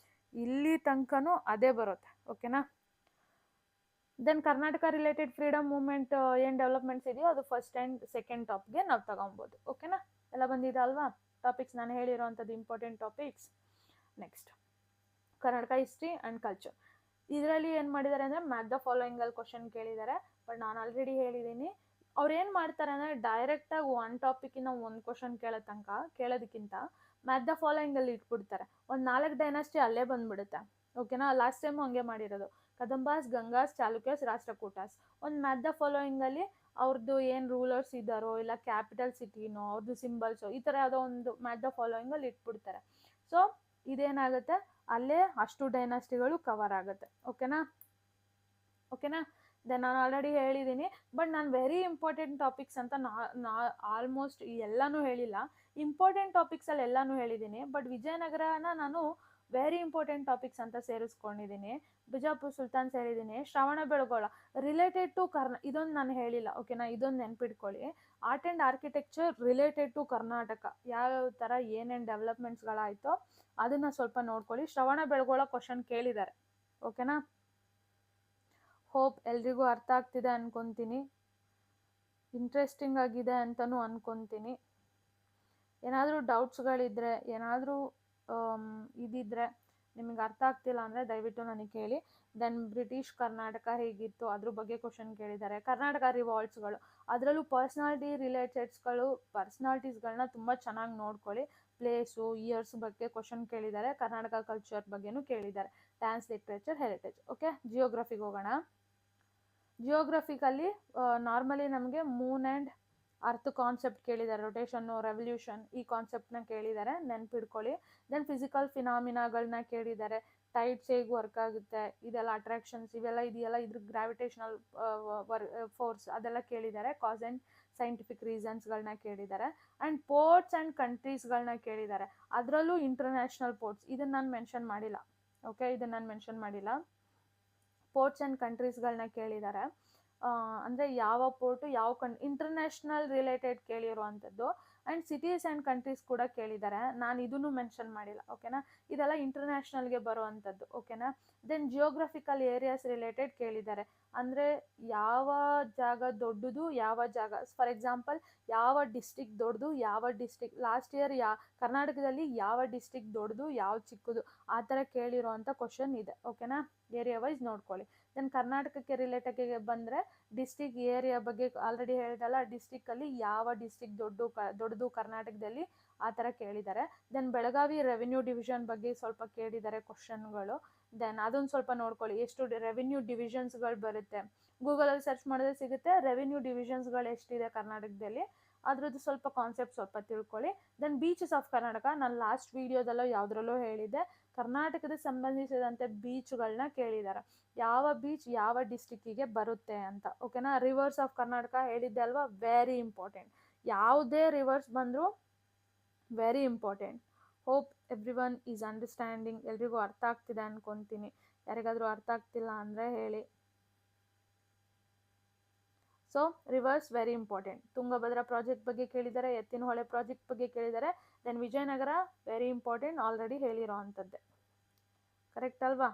ಇಲ್ಲಿ ತನಕನೂ ಅದೇ ಬರುತ್ತೆ. ಓಕೆನಾ. Then Karnataka related freedom movement ಏನು ಡೆವಲಪ್ಮೆಂಟ್ಸ್ ಇದೆಯೋ ಅದು ಫಸ್ಟ್ ಆ್ಯಂಡ್ ಸೆಕೆಂಡ್ ಟಾಪ್ಗೆ ನಾವು ತಗೊಬೋದು. ಓಕೆನಾ. ಎಲ್ಲ ಬಂದಿದೆ ಅಲ್ವಾ ಟಾಪಿಕ್ಸ್, ನಾನು ಹೇಳಿರೋವಂಥದ್ದು important topics. Next Karnataka history and culture. ಇದರಲ್ಲಿ ಏನು ಮಾಡಿದ್ದಾರೆ ಅಂದರೆ ಮ್ಯಾಚ್ ದ ಫಾಲೋಯಿಂಗಲ್ಲಿ ಕ್ವಶನ್ ಕೇಳಿದ್ದಾರೆ. ಬಟ್ ನಾನು ಆಲ್ರೆಡಿ ಹೇಳಿದ್ದೀನಿ, ಅವ್ರು ಏನು ಮಾಡ್ತಾರೆ ಅಂದರೆ ಡೈರೆಕ್ಟಾಗಿ ಒನ್ ಟಾಪಿಕ್ಕಿನ ಒಂದು ಕ್ವಶನ್ ಕೇಳೋದಕ್ಕಿಂತ ಮ್ಯಾಚ್ ದ ಫಾಲೋಯಿಂಗಲ್ಲಿ ಇಟ್ಬಿಡ್ತಾರೆ. ಒಂದು 4 ಡೈನಾಸ್ಟಿ ಅಲ್ಲೇ ಬಂದ್ಬಿಡುತ್ತೆ. ಓಕೆನಾ. ಲಾಸ್ಟ್ ಟೈಮು ಹಂಗೆ ಮಾಡಿರೋದು, ಕದಂಬಾಸ್, ಗಂಗಾಸ್, ಚಾಲುಕ್ಯಸ್, ರಾಷ್ಟ್ರಕೂಟಾಸ್. ಒಂದು ಮ್ಯಾಚ್ ದ ಫಾಲೋಯಿಂಗಲ್ಲಿ ಅವ್ರದ್ದು ಏನು ರೂಲರ್ಸ್ ಇದ್ದಾರೋ, ಇಲ್ಲ ಕ್ಯಾಪಿಟಲ್ ಸಿಟಿನೋ, ಅವ್ರದ್ದು ಸಿಂಬಲ್ಸು, ಈ ಥರ ಯಾವುದೋ ಒಂದು ಮ್ಯಾಚ್ ದ ಫಾಲೋಯಿಂಗಲ್ಲಿ ಇಟ್ಬಿಡ್ತಾರೆ. ಸೊ ಇದೇನಾಗುತ್ತೆ, ಅಲ್ಲೇ ಅಷ್ಟು ಡೈನಾಸ್ಟಿಗಳು ಕವರ್ ಆಗುತ್ತೆ. ಓಕೆನಾ. ದೆನ್ ನಾನು ಆಲ್ರೆಡಿ ಹೇಳಿದ್ದೀನಿ, ಬಟ್ ನಾನು ವೆರಿ ಇಂಪಾರ್ಟೆಂಟ್ ಟಾಪಿಕ್ಸ್ ಅಂತ ಆಲ್ಮೋಸ್ಟ್ ಎಲ್ಲನೂ ಹೇಳಿಲ್ಲ, ಇಂಪಾರ್ಟೆಂಟ್ ಟಾಪಿಕ್ಸಲ್ಲಿ ಎಲ್ಲನೂ ಹೇಳಿದ್ದೀನಿ. ಬಟ್ ವಿಜಯನಗರನ ನಾನು ವೆರಿ ಇಂಪಾರ್ಟೆಂಟ್ ಟಾಪಿಕ್ಸ್ ಅಂತ ಸೇರಿಸ್ಕೊಂಡಿದ್ದೀನಿ. ಬಿಜಾಪುರ ಸುಲ್ತಾನ್ ಸೇರಿದ್ದೀನಿ. ಶ್ರವಣ ಬೆಳಗೊಳ ರಿಲೇಟೆಡ್ ಟು ಇದೊಂದು ನಾನು ಹೇಳಿಲ್ಲ. ಓಕೆನಾ. ಇದೊಂದು ನೆನ್ಪಿಟ್ಕೊಳ್ಳಿ, art and architecture related to Karnataka ಯಾವ್ಯಾವ ಥರ ಏನೇನು ಡೆವಲಪ್ಮೆಂಟ್ಸ್ಗಳಾಯಿತೋ ಅದನ್ನು ಸ್ವಲ್ಪ ನೋಡ್ಕೊಳ್ಳಿ. ಶ್ರವಣ ಬೆಳಗೊಳ ಕ್ವಶನ್ ಕೇಳಿದ್ದಾರೆ. ಓಕೆನಾ. ಹೋಪ್ ಎಲ್ರಿಗೂ ಅರ್ಥ ಆಗ್ತಿದೆ ಅನ್ಕೊತೀನಿ, ಇಂಟ್ರೆಸ್ಟಿಂಗ್ ಆಗಿದೆ ಅಂತಲೂ ಅನ್ಕೊತೀನಿ. ಏನಾದರೂ ಡೌಟ್ಸ್ಗಳಿದ್ರೆ, ಏನಾದರೂ ಇದಿದ್ರೆ, ನಿಮಗೆ ಅರ್ಥ ಆಗ್ತಿಲ್ಲ ಅಂದರೆ ದಯವಿಟ್ಟು ನನಗೆ ಕೇಳಿ. ದೆನ್ ಬ್ರಿಟಿಷ್ ಕರ್ನಾಟಕ ಹೇಗಿತ್ತು ಅದ್ರ ಬಗ್ಗೆ ಕ್ವಶನ್ ಕೇಳಿದ್ದಾರೆ. ಕರ್ನಾಟಕ ರಿವಾಲ್ಟ್ಸ್ಗಳು, ಅದರಲ್ಲೂ ಪರ್ಸ್ನಾಲಿಟೀಸ್ಗಳನ್ನ ತುಂಬ ಚೆನ್ನಾಗಿ ನೋಡ್ಕೊಳ್ಳಿ. ಪ್ಲೇಸು, ಇಯರ್ಸ್ ಬಗ್ಗೆ ಕ್ವಶನ್ ಕೇಳಿದ್ದಾರೆ. ಕರ್ನಾಟಕ ಕಲ್ಚರ್ ಬಗ್ಗೆನೂ ಕೇಳಿದ್ದಾರೆ. Dance, literature, heritage. ಓಕೆ. ಜಿಯೋಗ್ರಫಿಗೆ ಹೋಗೋಣ. ಜಿಯೋಗ್ರಫಿಕಲ್ಲಿ ನಾರ್ಮಲಿ ನಮಗೆ ಮೂನ್ ಆ್ಯಂಡ್ ಅರ್ತ್ ಕಾನ್ಸೆಪ್ಟ್ ಕೇಳಿದ್ದಾರೆ. ರೊಟೇಷನ್ನು, ರೆವಲ್ಯೂಷನ್, ಈ ಕಾನ್ಸೆಪ್ಟ್ನ ಕೇಳಿದ್ದಾರೆ, ನೆನ್ಪಿಡ್ಕೊಳ್ಳಿ. ದೆನ್ ಫಿಸಿಕಲ್ ಫಿನಾಮಿನಾಗಳನ್ನ ಕೇಳಿದ್ದಾರೆ. ಟೈಡ್ಸ್ ಹೇಗೆ ವರ್ಕ್ ಆಗುತ್ತೆ, ಇದೆಲ್ಲ ಅಟ್ರಾಕ್ಷನ್ಸ್ ಇವೆಲ್ಲ ಇದೆಯಲ್ಲ, ಇದ್ರ ಗ್ರಾವಿಟೇಷನಲ್ ಫೋರ್ಸ್ ಅದೆಲ್ಲ ಕೇಳಿದ್ದಾರೆ. ಕಾಸ್ ಆ್ಯಂಡ್ ಸೈಂಟಿಫಿಕ್ ರೀಸನ್ಸ್ಗಳನ್ನ ಕೇಳಿದ್ದಾರೆ. ಆ್ಯಂಡ್ ಪೋರ್ಟ್ಸ್ ಆ್ಯಂಡ್ ಕಂಟ್ರೀಸ್ಗಳನ್ನ ಕೇಳಿದ್ದಾರೆ. ಅದರಲ್ಲೂ ಇಂಟರ್ನ್ಯಾಷನಲ್ ಪೋರ್ಟ್ಸ್, ಇದನ್ನು ನಾನು ಮೆನ್ಷನ್ ಮಾಡಿಲ್ಲ. ಓಕೆ. ಇದನ್ನು ನಾನು ಮೆನ್ಷನ್ ಮಾಡಿಲ್ಲ. ಪೋರ್ಟ್ಸ್ ಆ್ಯಂಡ್ ಕಂಟ್ರೀಸ್ಗಳನ್ನ ಕೇಳಿದ್ದಾರೆ. ಅಂದರೆ ಯಾವ ಪೋರ್ಟು ಯಾವ ಇಂಟರ್ನ್ಯಾಷನಲ್ ರಿಲೇಟೆಡ್ ಕೇಳಿರುವಂಥದ್ದು. ಆ್ಯಂಡ್ ಸಿಟೀಸ್ ಆ್ಯಂಡ್ ಕಂಟ್ರೀಸ್ ಕೂಡ ಕೇಳಿದ್ದಾರೆ, ನಾನು ಇದನ್ನು ಮೆನ್ಷನ್ ಮಾಡಿಲ್ಲ. ಓಕೆನಾ. ಇದೆಲ್ಲ ಇಂಟರ್ನ್ಯಾಷನಲ್ಗೆ ಬರುವಂಥದ್ದು. ಓಕೆನಾ. ದೆನ್ ಜಿಯೋಗ್ರಫಿಕಲ್ ಏರಿಯಾಸ್ ರಿಲೇಟೆಡ್ ಕೇಳಿದ್ದಾರೆ. ಅಂದರೆ ಯಾವ ಜಾಗ ದೊಡ್ಡದು, ಯಾವ ಜಾಗ, ಫಾರ್ ಎಕ್ಸಾಂಪಲ್ ಯಾವ ಡಿಸ್ಟಿಕ್ ದೊಡ್ಡದು, ಯಾವ ಡಿಸ್ಟಿಕ್ ಲಾಸ್ಟ್ ಇಯರ್ ಕರ್ನಾಟಕದಲ್ಲಿ ಯಾವ ಡಿಸ್ಟಿಕ್ ದೊಡ್ಡದು, ಯಾವ ಚಿಕ್ಕದು, ಆ ಥರ ಕೇಳಿರೋವಂಥ ಕ್ವಶನ್ ಇದೆ. ಓಕೆನಾ. ಏರಿಯಾ ವೈಸ್ ನೋಡ್ಕೊಳ್ಳಿ. ದೆನ್ ಕರ್ನಾಟಕಕ್ಕೆ ರಿಲೇಟೆಡ್ ಬಂದರೆ ಡಿಸ್ಟಿಕ್ ಏರಿಯಾ ಬಗ್ಗೆ ಆಲ್ರೆಡಿ ಹೇಳಿದಲ್ಲ, ಡಿಸ್ಟಿಕ್ಕಲ್ಲಿ ಯಾವ ಡಿಸ್ಟಿಕ್ ದೊಡ್ಡದು ಕರ್ನಾಟಕದಲ್ಲಿ, ಆ ಥರ ಕೇಳಿದ್ದಾರೆ. ದೆನ್ ಬೆಳಗಾವಿ ರೆವಿನ್ಯೂ ಡಿವಿಷನ್ ಬಗ್ಗೆ ಸ್ವಲ್ಪ ಕೇಳಿದ್ದಾರೆ ಕ್ವಶನ್ಗಳು. ದೆನ್ ಅದೊಂದು ಸ್ವಲ್ಪ ನೋಡ್ಕೊಳ್ಳಿ, ಎಷ್ಟು ರೆವಿನ್ಯೂ ಡಿವಿಷನ್ಸ್ಗಳು ಬರುತ್ತೆ. ಗೂಗಲಲ್ಲಿ ಸರ್ಚ್ ಮಾಡಿದ್ರೆ ಸಿಗುತ್ತೆ, ರೆವಿನ್ಯೂ ಡಿವಿಷನ್ಸ್ಗಳು ಎಷ್ಟಿದೆ ಕರ್ನಾಟಕದಲ್ಲಿ, ಅದ್ರದ್ದು ಸ್ವಲ್ಪ ಕಾನ್ಸೆಪ್ಟ್ ಸ್ವಲ್ಪ ತಿಳ್ಕೊಳ್ಳಿ. ದೆನ್ ಬೀಚಸ್ ಆಫ್ ಕರ್ನಾಟಕ, ನಾನು ಲಾಸ್ಟ್ ವೀಡಿಯೋದಲ್ಲೋ ಯಾವುದ್ರಲ್ಲೋ ಹೇಳಿದ್ದೆ, ಕರ್ನಾಟಕದ ಸಂಬಂಧಿಸಿದಂತೆ ಬೀಚ್ಗಳನ್ನ ಕೇಳಿದ್ದಾರೆ. ಯಾವ ಬೀಚ್ ಯಾವ ಡಿಸ್ಟಿಕ್ಕಿಗೆ ಬರುತ್ತೆ ಅಂತ. ಓಕೆನಾ. ರಿವರ್ಸ್ ಆಫ್ ಕರ್ನಾಟಕ ಹೇಳಿದ್ದೆ ಅಲ್ವಾ, ವೆರಿ ಇಂಪಾರ್ಟೆಂಟ್. ಯಾವುದೇ ರಿವರ್ಸ್ ಬಂದರೂ very important. Hope everyone is understanding. ಎಲ್ರಿಗೂ ಅರ್ಥ ಆಗ್ತಿದೆ ಅನ್ಕೊತೀನಿ. ಯಾರಿಗಾದರೂ ಅರ್ಥ ಆಗ್ತಿಲ್ಲ ಅಂದರೆ ಹೇಳಿ. So rivers very important. Tungabhadra project ಬಗ್ಗೆ ಕೇಳಿದ್ದಾರೆ, ಎತ್ತಿನಹೊಳೆ ಪ್ರಾಜೆಕ್ಟ್ ಬಗ್ಗೆ ಕೇಳಿದ್ದಾರೆ. Then Vijayanagara very important, already ಹೇಳಿರೋ ಅಂಥದ್ದೇ, ಕರೆಕ್ಟ್ ಅಲ್ವಾ?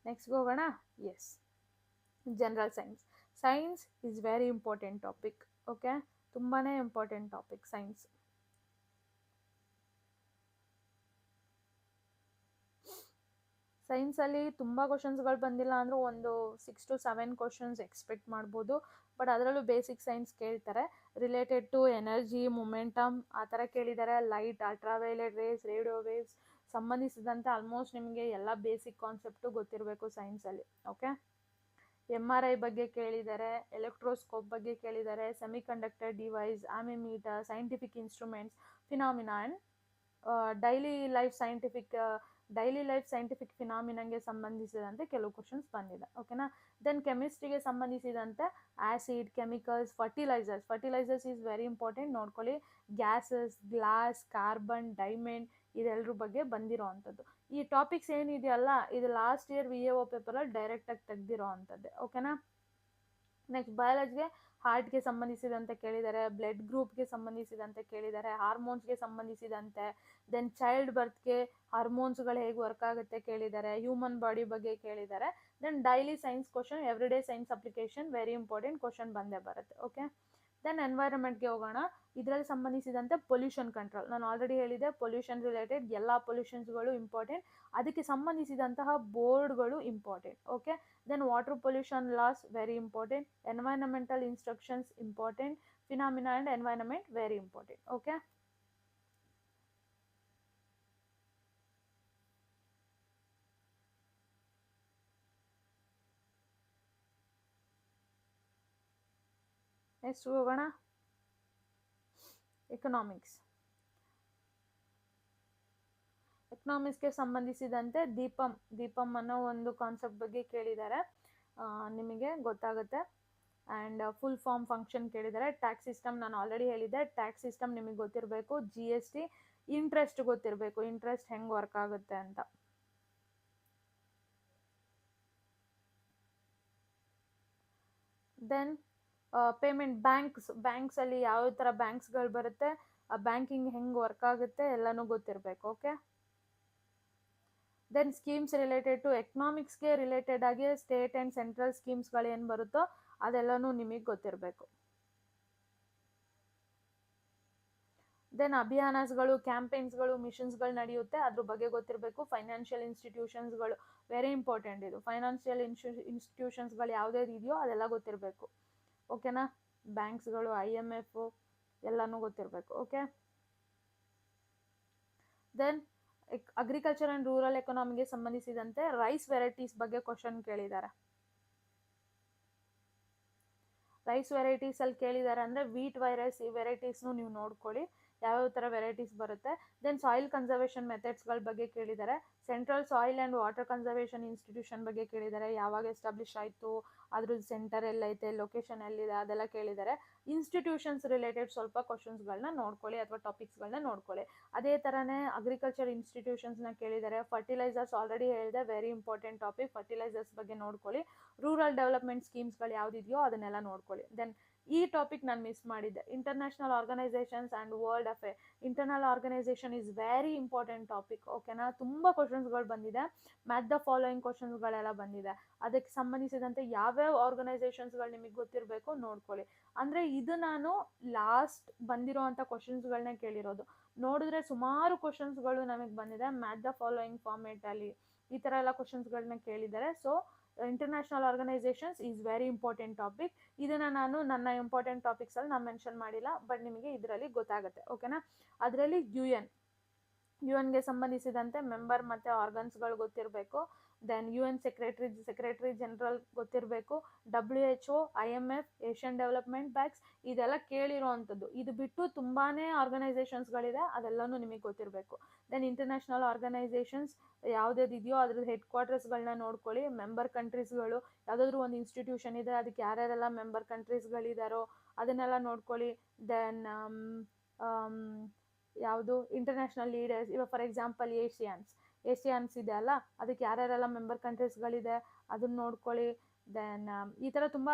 ನೆಕ್ಸ್ಟ್ ಹೋಗೋಣ. Yes, general science. Science is very important topic. Okay. ತುಂಬಾ ಇಂಪಾರ್ಟೆಂಟ್ ಟಾಪಿಕ್ ಸೈನ್ಸ್. ಸೈನ್ಸಲ್ಲಿ ತುಂಬ ಕ್ವಶನ್ಸ್ಗಳು ಬಂದಿಲ್ಲ ಅಂದರೂ ಒಂದು 6 to 7 ಕ್ವಶನ್ಸ್ ಎಕ್ಸ್ಪೆಕ್ಟ್ ಮಾಡ್ಬೋದು. ಬಟ್ ಅದರಲ್ಲೂ ಬೇಸಿಕ್ ಸೈನ್ಸ್ ಕೇಳ್ತಾರೆ. ರಿಲೇಟೆಡ್ ಟು ಎನರ್ಜಿ, ಮೊಮೆಂಟಮ್ ಆ ಥರ ಕೇಳಿದ್ದಾರೆ. Light, ultraviolet race, radio waves ಸಂಬಂಧಿಸಿದಂತೆ ಆಲ್ಮೋಸ್ಟ್ ನಿಮಗೆ ಎಲ್ಲ ಬೇಸಿಕ್ ಕಾನ್ಸೆಪ್ಟು ಗೊತ್ತಿರಬೇಕು ಸೈನ್ಸಲ್ಲಿ. ಓಕೆ, MRI ಬಗ್ಗೆ ಕೇಳಿದ್ದಾರೆ, ಎಲೆಕ್ಟ್ರೋಸ್ಕೋಪ್ ಬಗ್ಗೆ ಕೇಳಿದ್ದಾರೆ, semiconductor device, ammeter, scientific instruments, phenomena and daily life scientific ಫಿನಾಮಿನಂಗೆ ಸಂಬಂಧಿಸಿದಂತೆ ಕೆಲವು ಕ್ವಶನ್ಸ್ ಬಂದಿದೆ. ಓಕೆನಾ. ದೆನ್ ಕೆಮಿಸ್ಟ್ರಿಗೆ ಸಂಬಂಧಿಸಿದಂತೆ acid, chemicals, fertilisers is very important, ನೋಡ್ಕೊಳ್ಳಿ. ಗ್ಯಾಸಸ್, ಗ್ಲಾಸ್, ಕಾರ್ಬನ್, ಡೈಮಂಡ್ ಇದೆಲ್ಲರ ಬಗ್ಗೆ ಬಂದಿರೋ ಅಂಥದ್ದು. ಈ ಟಾಪಿಕ್ಸ್ ಏನಿದೆಯಲ್ಲ ಇದು ಲಾಸ್ಟ್ ಇಯರ್ VAO ಪೇಪರಲ್ಲಿ ಡೈರೆಕ್ಟಾಗಿ ತೆಗ್ದಿರೋ ಅಂಥದ್ದೇ. ಓಕೆನಾ. ನೆಕ್ಸ್ಟ್ ಬಯಾಲಜಿಗೆ ಹಾರ್ಟ್ಗೆ ಸಂಬಂಧಿಸಿದಂತೆ ಕೇಳಿದ್ದಾರೆ, ಬ್ಲಡ್ ಗ್ರೂಪ್ಗೆ ಸಂಬಂಧಿಸಿದಂತೆ ಕೇಳಿದ್ದಾರೆ, ಹಾರ್ಮೋನ್ಸ್ಗೆ ಸಂಬಂಧಿಸಿದಂತೆ, ದೆನ್ ಚೈಲ್ಡ್ ಬರ್ತ್ಗೆ ಹಾರ್ಮೋನ್ಸ್ಗಳು ಹೇಗೆ ವರ್ಕ್ ಆಗುತ್ತೆ ಕೇಳಿದ್ದಾರೆ, ಹ್ಯೂಮನ್ ಬಾಡಿ ಬಗ್ಗೆ ಕೇಳಿದ್ದಾರೆ. Then daily science question, everyday science application very important question ಬಂದೇ ಬರುತ್ತೆ. ಓಕೆ. ದೆನ್ ಎನ್ವೈರನ್ಮೆಂಟ್ಗೆ ಹೋಗೋಣ. ಇದರಲ್ಲಿ ಸಂಬಂಧಿಸಿದಂತೆ ಪೊಲ್ಯೂಷನ್ ಕಂಟ್ರೋಲ್, ನಾನು ಆಲ್ರೆಡಿ ಹೇಳಿದೆ ಪೊಲ್ಯೂಷನ್ ರಿಲೇಟೆಡ್ ಎಲ್ಲ ಪೊಲ್ಯೂಷನ್ಸ್ಗಳು ಇಂಪಾರ್ಟೆಂಟ್, ಅದಕ್ಕೆ ಸಂಬಂಧಿಸಿದಂತಹ ಬೋರ್ಡ್ಗಳು important. Okay. Then water pollution laws very important, environmental instructions important, phenomena and environment very important. Okay. Next ಹೋಗೋಣ ಎಕನಾಮಿಕ್ಸ್ಗೆ ಸಂಬಂಧಿಸಿದಂತೆ ದೀಪಂ ಅನ್ನೋ ಒಂದು ಕಾನ್ಸೆಪ್ಟ್ ಬಗ್ಗೆ ಕೇಳಿದ್ದಾರೆ, ನಿಮಗೆ ಗೊತ್ತಾಗುತ್ತೆ. ಆ್ಯಂಡ್ ಫುಲ್ ಫಾರ್ಮ್ ಫಂಕ್ಷನ್ ಕೇಳಿದ್ದಾರೆ. ಟ್ಯಾಕ್ಸ್ ಸಿಸ್ಟಮ್ ನಾನು ಆಲ್ರೆಡಿ ಹೇಳಿದ್ದೆ, ಟ್ಯಾಕ್ಸ್ ಸಿಸ್ಟಮ್ ನಿಮಗೆ ಗೊತ್ತಿರಬೇಕು. GST, ಇಂಟ್ರೆಸ್ಟ್ ಗೊತ್ತಿರಬೇಕು, ಇಂಟ್ರೆಸ್ಟ್ ಹೆಂಗೆ ವರ್ಕ್ ಆಗುತ್ತೆ ಅಂತ. ದೆನ್ ಪೇಮೆಂಟ್, ಬ್ಯಾಂಕ್ಸಲ್ಲಿ ಯಾವ ಥರ ಬ್ಯಾಂಕ್ಸ್ಗಳು ಬರುತ್ತೆ, ಬ್ಯಾಂಕಿಂಗ್ ಹೆಂಗೆ ವರ್ಕ್ ಆಗುತ್ತೆ ಎಲ್ಲನೂ ಗೊತ್ತಿರಬೇಕು. Okay. Then schemes related to ಎಕನಾಮಿಕ್ಸ್ಗೆ ರಿಲೇಟೆಡ್ ಆಗಿ ಸ್ಟೇಟ್ ಆ್ಯಂಡ್ ಸೆಂಟ್ರಲ್ ಸ್ಕೀಮ್ಸ್ಗಳು ಏನು ಬರುತ್ತೋ ಅದೆಲ್ಲನೂ ನಿಮಗೆ ಗೊತ್ತಿರಬೇಕು. ದೆನ್ ಅಭಿಯಾನಗಳು, ಕ್ಯಾಂಪೇನ್ಸ್ಗಳು, ಮಿಷನ್ಸ್ಗಳು ನಡೆಯುತ್ತೆ, ಅದ್ರ ಬಗ್ಗೆ ಗೊತ್ತಿರಬೇಕು. ಫೈನಾನ್ಷಿಯಲ್ ಇನ್ಸ್ಟಿಟ್ಯೂಷನ್ಸ್ಗಳು ವೆರಿ ಇಂಪಾರ್ಟೆಂಟ್, ಇದು ಫೈನಾನ್ಷಿಯಲ್ ಇನ್ಸ್ಟಿಟ್ಯೂಷನ್ಸ್ಗಳು ಯಾವುದ್ಯಾವ್ದು ಇದೆಯೋ ಅದೆಲ್ಲ ಗೊತ್ತಿರಬೇಕು. ಓಕೆನಾ. ಬ್ಯಾಂಕ್ಸ್ಗಳು, IMF ಎಲ್ಲನೂ ಗೊತ್ತಿರಬೇಕು. Okay. Then agriculture and rural ಎಕಾನಮಿಗೆ ಸಂಬಂಧಿಸಿದಂತೆ ರೈಸ್ ವೆರೈಟೀಸ್ ಬಗ್ಗೆ ಕ್ವಶನ್ ಕೇಳಿದ್ದಾರೆ. ರೈಸ್ ವೆರೈಟೀಸಲ್ಲಿ ಕೇಳಿದ್ದಾರೆ ಅಂದರೆ ವೀಟ್ ವೆರೈಟೀಸ್ನು ನೀವು ನೋಡ್ಕೊಳ್ಳಿ, ಯಾವ್ಯಾವ ಥರ ವೆರೈಟೀಸ್ ಬರುತ್ತೆ. ದೆನ್ ಸಾಯಿಲ್ ಕನ್ಸರ್ವೇಷನ್ ಮೆಥಡ್ಸ್ಗಳ ಬಗ್ಗೆ ಕೇಳಿದ್ದಾರೆ. Central soil and water conservation institution ಬಗ್ಗೆ ಕೇಳಿದ್ದಾರೆ, ಯಾವಾಗ ಎಸ್ಟಾಬ್ಲಿಷ್ ಆಯಿತು, ಅದ್ರದ್ದು ಸೆಂಟರ್ ಎಲ್ಲೈತೆ, ಲೊಕೇಶನ್ ಎಲ್ಲಿದೆ ಅದೆಲ್ಲ ಕೇಳಿದ್ದಾರೆ. ಇನ್ಸ್ಟಿಟ್ಯೂಷನ್ಸ್ ರಿಲೇಟೆಡ್ ಸ್ವಲ್ಪ ಕ್ವಶನ್ಸ್ಗಳನ್ನ ನೋಡ್ಕೊಳ್ಳಿ ಅಥವಾ ಟಾಪಿಕ್ಸ್ಗಳನ್ನ ನೋಡ್ಕೊಳ್ಳಿ. ಅದೇ ಥರನೇ ಅಗ್ರಿಕಲ್ಚರ್ ಇನ್ಸ್ಟಿಟ್ಯೂಷನ್ಸ್ನ ಕೇಳಿದ್ದಾರೆ. ಫರ್ಟಿಲೈಸರ್ಸ್ ಆಲ್ರೆಡಿ ಹೇಳಿದೆ, ವೆರಿ ಇಂಪಾರ್ಟೆಂಟ್ ಟಾಪಿಕ್, ಫರ್ಟಿಲೈಸರ್ಸ್ ಬಗ್ಗೆ ನೋಡ್ಕೊಳ್ಳಿ. ರೂರಲ್ ಡೆವಲಪ್ಮೆಂಟ್ ಸ್ಕೀಮ್ಸ್ಗಳು ಯಾವುದಿದೆಯೋ ಅದನ್ನೆಲ್ಲ ನೋಡ್ಕೊಳ್ಳಿ. ದೆನ್ ಈ ಟಾಪಿಕ್ ನಾನು ಮಿಸ್ ಮಾಡಿದ್ದೆ, international organisations and world affair. Internal organisation is very important topic. ಓಕೆನಾ. ತುಂಬ ಕ್ವಶನ್ಸ್ಗಳು ಬಂದಿದೆ, ಮ್ಯಾಚ್ ದ ಫಾಲೋಯಿಂಗ್ ಕ್ವಶನ್ಸ್ಗಳೆಲ್ಲ ಬಂದಿದೆ. ಅದಕ್ಕೆ ಸಂಬಂಧಿಸಿದಂತೆ ಯಾವ್ಯಾವ ಆರ್ಗನೈಸೇಷನ್ಸ್ಗಳು ನಿಮಗೆ ಗೊತ್ತಿರಬೇಕು ನೋಡ್ಕೊಳ್ಳಿ. ಅಂದರೆ ಇದು ನಾನು ಲಾಸ್ಟ್ ಬಂದಿರೋ ಅಂಥ ಕ್ವಶನ್ಸ್ಗಳನ್ನೇ ಕೇಳಿರೋದು. ನೋಡಿದ್ರೆ ಸುಮಾರು ಕ್ವಶನ್ಸ್ಗಳು ನಮಗೆ ಬಂದಿದೆ ಮ್ಯಾಚ್ ದ ಫಾಲೋಯಿಂಗ್ ಫಾರ್ಮೇಟಲ್ಲಿ, ಈ ಥರ ಎಲ್ಲ ಕ್ವಶನ್ಸ್ಗಳನ್ನ ಕೇಳಿದ್ದಾರೆ. So international organisations is very important topic. ಇದನ್ನು ನಾನು ನನ್ನ ಇಂಪಾರ್ಟೆಂಟ್ ಟಾಪಿಕ್ಸಲ್ಲಿ ನಾನು ಮೆನ್ಷನ್ ಮಾಡಿಲ್ಲ, ಬಟ್ ನಿಮಗೆ ಇದರಲ್ಲಿ ಗೊತ್ತಾಗುತ್ತೆ. ಓಕೆನಾ. ಅದರಲ್ಲಿ UN ಗೆ ಸಂಬಂಧಿಸಿದಂತೆ ಮೆಂಬರ್ ಮತ್ತು ಆರ್ಗನ್ಸ್ಗಳು ಗೊತ್ತಿರಬೇಕು. ದೆನ್ UN ಸೆಕ್ರೆಟರಿ ಜನರಲ್ ಗೊತ್ತಿರಬೇಕು. WHO, IMF, Asian development banks ಇದೆಲ್ಲ ಕೇಳಿರೋ ಅಂಥದ್ದು. ಇದು ಬಿಟ್ಟು ತುಂಬಾ ಆರ್ಗನೈಸೇಷನ್ಸ್ಗಳಿದೆ, ಅದೆಲ್ಲನೂ ನಿಮಗೆ ಗೊತ್ತಿರಬೇಕು. ದೆನ್ ಇಂಟರ್ನ್ಯಾಷನಲ್ ಆರ್ಗನೈಸೇಷನ್ಸ್ ಯಾವುದ್ಯಾವ್ದು ಇದೆಯೋ ಅದ್ರದ್ದು ಹೆಡ್ ಕ್ವಾರ್ಟರ್ಸ್ಗಳನ್ನ ನೋಡ್ಕೊಳ್ಳಿ. ಮೆಂಬರ್ ಕಂಟ್ರೀಸ್ಗಳು ಯಾವುದಾದ್ರೂ ಒಂದು ಇನ್ಸ್ಟಿಟ್ಯೂಷನ್ ಇದೆ, ಅದಕ್ಕೆ ಯಾರ್ಯಾರೆಲ್ಲ ಮೆಂಬರ್ ಕಂಟ್ರೀಸ್ಗಳಿದ್ದಾರೋ ಅದನ್ನೆಲ್ಲ ನೋಡ್ಕೊಳ್ಳಿ. ದೆನ್ ಯಾವುದು ಇಂಟರ್ನ್ಯಾಷನಲ್ ಲೀಡರ್ಸ್, ಇವಾಗ ಫಾರ್ ಎಕ್ಸಾಂಪಲ್ ಏಷಿಯಾನ್ಸ್ ಇದೆ ಅಲ್ಲ, ಅದಕ್ಕೆ ಯಾರ್ಯಾರೆಲ್ಲ ಮೆಂಬರ್ ಕಂಟ್ರೀಸ್ಗಳಿದೆ ಅದನ್ನ ನೋಡ್ಕೊಳ್ಳಿ. ದೆನ್ ಈ ಥರ ತುಂಬ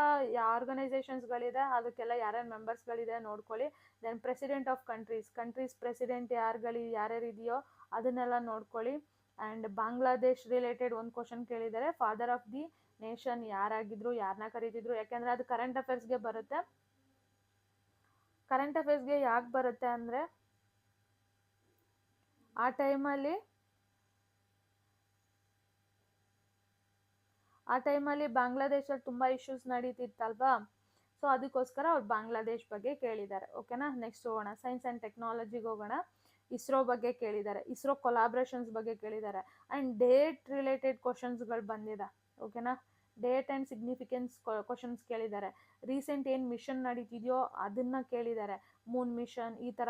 ಆರ್ಗನೈಸೇಷನ್ಸ್ಗಳಿದೆ, ಅದಕ್ಕೆಲ್ಲ ಯಾರ್ಯಾರು ಮೆಂಬರ್ಸ್ಗಳಿದೆ ನೋಡ್ಕೊಳ್ಳಿ. Then president of countries president ಯಾರ್ಯಾರಿದೆಯೋ ಅದನ್ನೆಲ್ಲ ನೋಡ್ಕೊಳ್ಳಿ. ಆ್ಯಂಡ್ ಬಾಂಗ್ಲಾದೇಶ್ ರಿಲೇಟೆಡ್ ಒಂದು ಕ್ವಶನ್ ಕೇಳಿದ್ದಾರೆ, ಫಾದರ್ ಆಫ್ ದಿ ನೇಷನ್ ಯಾರಾಗಿದ್ರು, ಯಾರನ್ನ ಕರೀತಿದ್ರು, ಯಾಕೆಂದರೆ ಅದು ಕರೆಂಟ್ ಅಫೇರ್ಸ್ಗೆ ಬರುತ್ತೆ. ಕರೆಂಟ್ ಅಫೇರ್ಸ್ಗೆ ಯಾಕೆ ಬರುತ್ತೆ ಅಂದರೆ ಆ ಟೈಮಲ್ಲಿ ಆ ಟೈಮಲ್ಲಿ ಬಾಂಗ್ಲಾದೇಶಲ್ಲಿ ತುಂಬ ಇಶ್ಯೂಸ್ ನಡೀತಿತ್ತಲ್ವಾ, ಸೊ ಅದಕ್ಕೋಸ್ಕರ ಅವ್ರು ಬಾಂಗ್ಲಾದೇಶ್ ಬಗ್ಗೆ ಕೇಳಿದ್ದಾರೆ. ಓಕೆನಾ, ನೆಕ್ಸ್ಟ್ ಹೋಗೋಣ, ಸೈನ್ಸ್ ಆ್ಯಂಡ್ ಟೆಕ್ನಾಲಜಿಗೆ ಹೋಗೋಣ. ಇಸ್ರೋ ಬಗ್ಗೆ ಕೇಳಿದ್ದಾರೆ, ಇಸ್ರೋ ಕೊಲಾಬ್ರೇಷನ್ಸ್ ಬಗ್ಗೆ ಕೇಳಿದ್ದಾರೆ, ಆ್ಯಂಡ್ ಡೇಟ್ ರಿಲೇಟೆಡ್ ಕ್ವಶನ್ಸ್ಗಳು ಬಂದಿದೆ. ಓಕೆನಾ, ಡೇಟ್ ಆ್ಯಂಡ್ ಸಿಗ್ನಿಫಿಕೆನ್ಸ್ ಕ್ವಶನ್ಸ್ ಕೇಳಿದ್ದಾರೆ. ರೀಸೆಂಟ್ ಏನು ಮಿಷನ್ ನಡೀತಿದೆಯೋ ಅದನ್ನು ಕೇಳಿದ್ದಾರೆ. ಮೂನ್ ಮಿಷನ್, ಈ ಥರ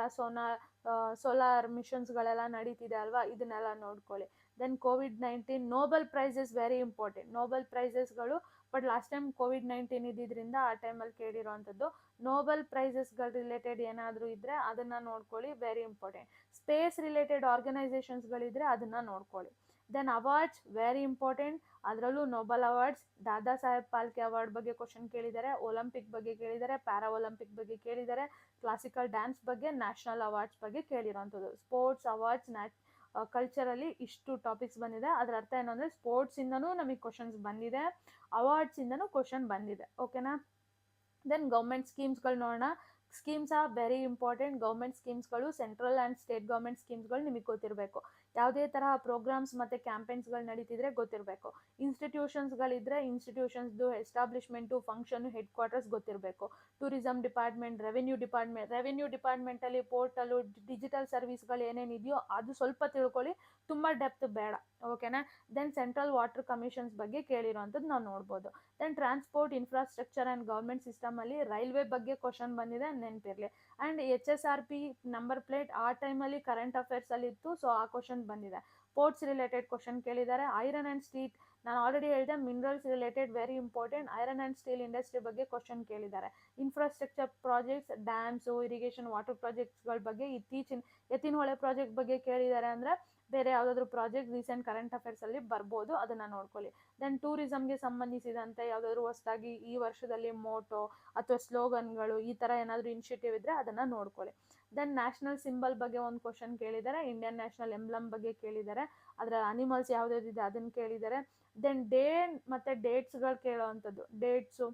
ಸೋಲಾರ್ ಮಿಷನ್ಸ್ಗಳೆಲ್ಲ ನಡೀತಿದೆ ಅಲ್ವಾ, ಇದನ್ನೆಲ್ಲ ನೋಡ್ಕೊಳ್ಳಿ. Then COVID-19 Nobel prizes very important. Nobel ಪ್ರೈಸಸ್ಗಳು ಬಟ್ ಲಾಸ್ಟ್ ಟೈಮ್ COVID-19 ಇದ್ದಿದ್ದರಿಂದ ಆ ಟೈಮಲ್ಲಿ ಕೇಳಿರೋವಂಥದ್ದು. ನೋಬೆಲ್ ಪ್ರೈಸಸ್ಗಳ ರಿಲೇಟೆಡ್ ಏನಾದರೂ ಇದ್ದರೆ ಅದನ್ನು ನೋಡ್ಕೊಳ್ಳಿ, ವೆರಿ ಇಂಪಾರ್ಟೆಂಟ್. ಸ್ಪೇಸ್ ರಿಲೇಟೆಡ್ ಆರ್ಗನೈಸೇಷನ್ಸ್ಗಳಿದ್ರೆ ಅದನ್ನು ನೋಡ್ಕೊಳ್ಳಿ. ದೆನ್ ಅವಾರ್ಡ್ಸ್ ವೆರಿ ಇಂಪಾರ್ಟೆಂಟ್, ಅದರಲ್ಲೂ Nobel awards. Dada Saheb Phalke award ಬಗ್ಗೆ ಕ್ವಶನ್ ಕೇಳಿದ್ದಾರೆ, ಒಲಿಂಪಿಕ್ ಬಗ್ಗೆ ಕೇಳಿದ್ದಾರೆ, ಪ್ಯಾರಾ ಒಲಿಂಪಿಕ್ ಬಗ್ಗೆ ಕೇಳಿದ್ದಾರೆ, ಕ್ಲಾಸಿಕಲ್ ಡ್ಯಾನ್ಸ್ ಬಗ್ಗೆ, ನ್ಯಾಷನಲ್ ಅವಾರ್ಡ್ಸ್ ಬಗ್ಗೆ ಕೇಳಿರೋವಂಥದ್ದು. ಸ್ಪೋರ್ಟ್ಸ್ ಅವಾರ್ಡ್ಸ್, ಕಲ್ಚರಲ್ಲಿ ಇಷ್ಟು ಟಾಪಿಕ್ಸ್ ಬಂದಿದೆ. ಅದರ ಅರ್ಥ ಏನು ಅಂದರೆ ಸ್ಪೋರ್ಟ್ಸಿಂದನೂ ನಮಗೆ ಕ್ವಶನ್ಸ್ ಬಂದಿದೆ, ಅವಾರ್ಡ್ಸಿಂದನೂ ಕ್ವಶನ್ ಬಂದಿದೆ. ಓಕೆನಾ, ದೆನ್ ಗೌರ್ಮೆಂಟ್ ಸ್ಕೀಮ್ಸ್ಗಳು ನೋಡೋಣ. Schemes are very important. Government ಸ್ಕೀಮ್ಸ್ಗಳು, ಸೆಂಟ್ರಲ್ ಆ್ಯಂಡ್ ಸ್ಟೇಟ್ ಗೌರ್ಮೆಂಟ್ ಸ್ಕೀಮ್ಸ್ಗಳು ನಿಮಗೆ ಗೊತ್ತಿರಬೇಕು. ಯಾವುದೇ ತರಹ ಪ್ರೋಗ್ರಾಮ್ಸ್ ಮತ್ತು ಕ್ಯಾಂಪೇನ್ಸ್ಗಳು ನಡೀತಿದ್ರೆ ಗೊತ್ತಿರಬೇಕು. ಇನ್ಸ್ಟಿಟ್ಯೂಷನ್ಸ್ಗಳಿದ್ದರೆ ಇನ್ಸ್ಟಿಟ್ಯೂಷನ್ಸ್ದು ಎಸ್ಟಾಬ್ಲಿಷ್ಮೆಂಟು, ಫಂಕ್ಷನು, ಹೆಡ್ ಕ್ವಾರ್ಟರ್ಸ್ ಗೊತ್ತಿರಬೇಕು. ಟೂರಿಸಮ್ ಡಿಪಾರ್ಟ್ಮೆಂಟ್, ರೆವೆನ್ಯೂ ಡಿಪಾರ್ಟ್ಮೆಂಟಲ್ಲಿ ಪೋರ್ಟಲು, ಡಿಜಿಟಲ್ ಸರ್ವಿಸ್ಗಳು ಏನೇನಿದೆಯೋ ಅದು ಸ್ವಲ್ಪ ತಿಳ್ಕೊಳ್ಳಿ, ತುಂಬ ಡೆಪ್ತ್ ಬೇಡ. ಓಕೆನಾ, ದೆನ್ ಸೆಂಟ್ರಲ್ ವಾಟರ್ ಕಮಿಷನ್ಸ್ ಬಗ್ಗೆ ಕೇಳಿರೋವಂಥದ್ದು ನಾವು ನೋಡ್ಬೋದು. Then transport infrastructure and government ಸಿಸ್ಟಮಲ್ಲಿ ರೈಲ್ವೆ ಬಗ್ಗೆ ಕ್ವಶನ್ ಬಂದಿದೆ, ನೆನಪಿರಲಿ. ಆ್ಯಂಡ್ HSRP ನಂಬರ್ ಪ್ಲೇಟ್ ಆ ಟೈಮಲ್ಲಿ ಕರೆಂಟ್ ಅಫೇರ್ಸಲ್ಲಿ ಇತ್ತು, ಸೊ ಆ ಕ್ವಶನ್ ಬಂದಿದೆ. ಪೋರ್ಟ್ಸ್ ರಿಲೇಟೆಡ್ ಕ್ವಶನ್ ಕೇಳಿದ್ದಾರೆ. ಐರನ್ ಆ್ಯಂಡ್ ಸ್ಟೀಲ್, ನಾನು ಆಲ್ರೆಡಿ ಹೇಳಿದೆ, minerals related very important. Iron and steel industry ಬಗ್ಗೆ ಕ್ವಶನ್ ಕೇಳಿದ್ದಾರೆ. Infrastructure projects, dams, irrigation, water ಪ್ರಾಜೆಕ್ಟ್ಸ್ಗಳ ಬಗ್ಗೆ ಇತ್ತೀಚಿನ ಎತ್ತಿನಹೊಳೆ ಪ್ರಾಜೆಕ್ಟ್ ಬಗ್ಗೆ ಕೇಳಿದ್ದಾರೆ ಅಂದರೆ ಬೇರೆ ಯಾವುದಾದ್ರೂ ಪ್ರಾಜೆಕ್ಟ್ ರೀಸೆಂಟ್ ಕರೆಂಟ್ ಅಫೇರ್ಸಲ್ಲಿ ಬರ್ಬೋದು, ಅದನ್ನು ನೋಡ್ಕೊಳ್ಳಿ. ದೆನ್ ಟೂರಿಸಮ್ಗೆ ಸಂಬಂಧಿಸಿದಂತೆ ಯಾವುದಾದ್ರೂ ಹೊಸದಾಗಿ ಈ ವರ್ಷದಲ್ಲಿ ಮೋಟೋ ಅಥವಾ ಸ್ಲೋಗನ್ಗಳು ಈ ಥರ ಏನಾದರೂ ಇನಿಷಿಯೇಟಿವ್ ಇದ್ದರೆ ಅದನ್ನು ನೋಡ್ಕೊಳ್ಳಿ. ದೆನ್ ನ್ಯಾಷನಲ್ ಸಿಂಬಲ್ ಬಗ್ಗೆ ಒಂದು ಕ್ವಶನ್ ಕೇಳಿದ್ದಾರೆ, ಇಂಡಿಯನ್ ನ್ಯಾಷನಲ್ ಎಂಬ್ಲಮ್ ಬಗ್ಗೆ ಕೇಳಿದ್ದಾರೆ, ಅದರ ಅನಿಮಲ್ಸ್ ಯಾವುದ್ಯಾವುದಿದೆ ಅದನ್ನು ಕೇಳಿದ್ದಾರೆ. ದೆನ್ ಡೇ ಮತ್ತು ಡೇಟ್ಸ್ಗಳು ಕೇಳೋವಂಥದ್ದು, ಡೇಟ್ಸು,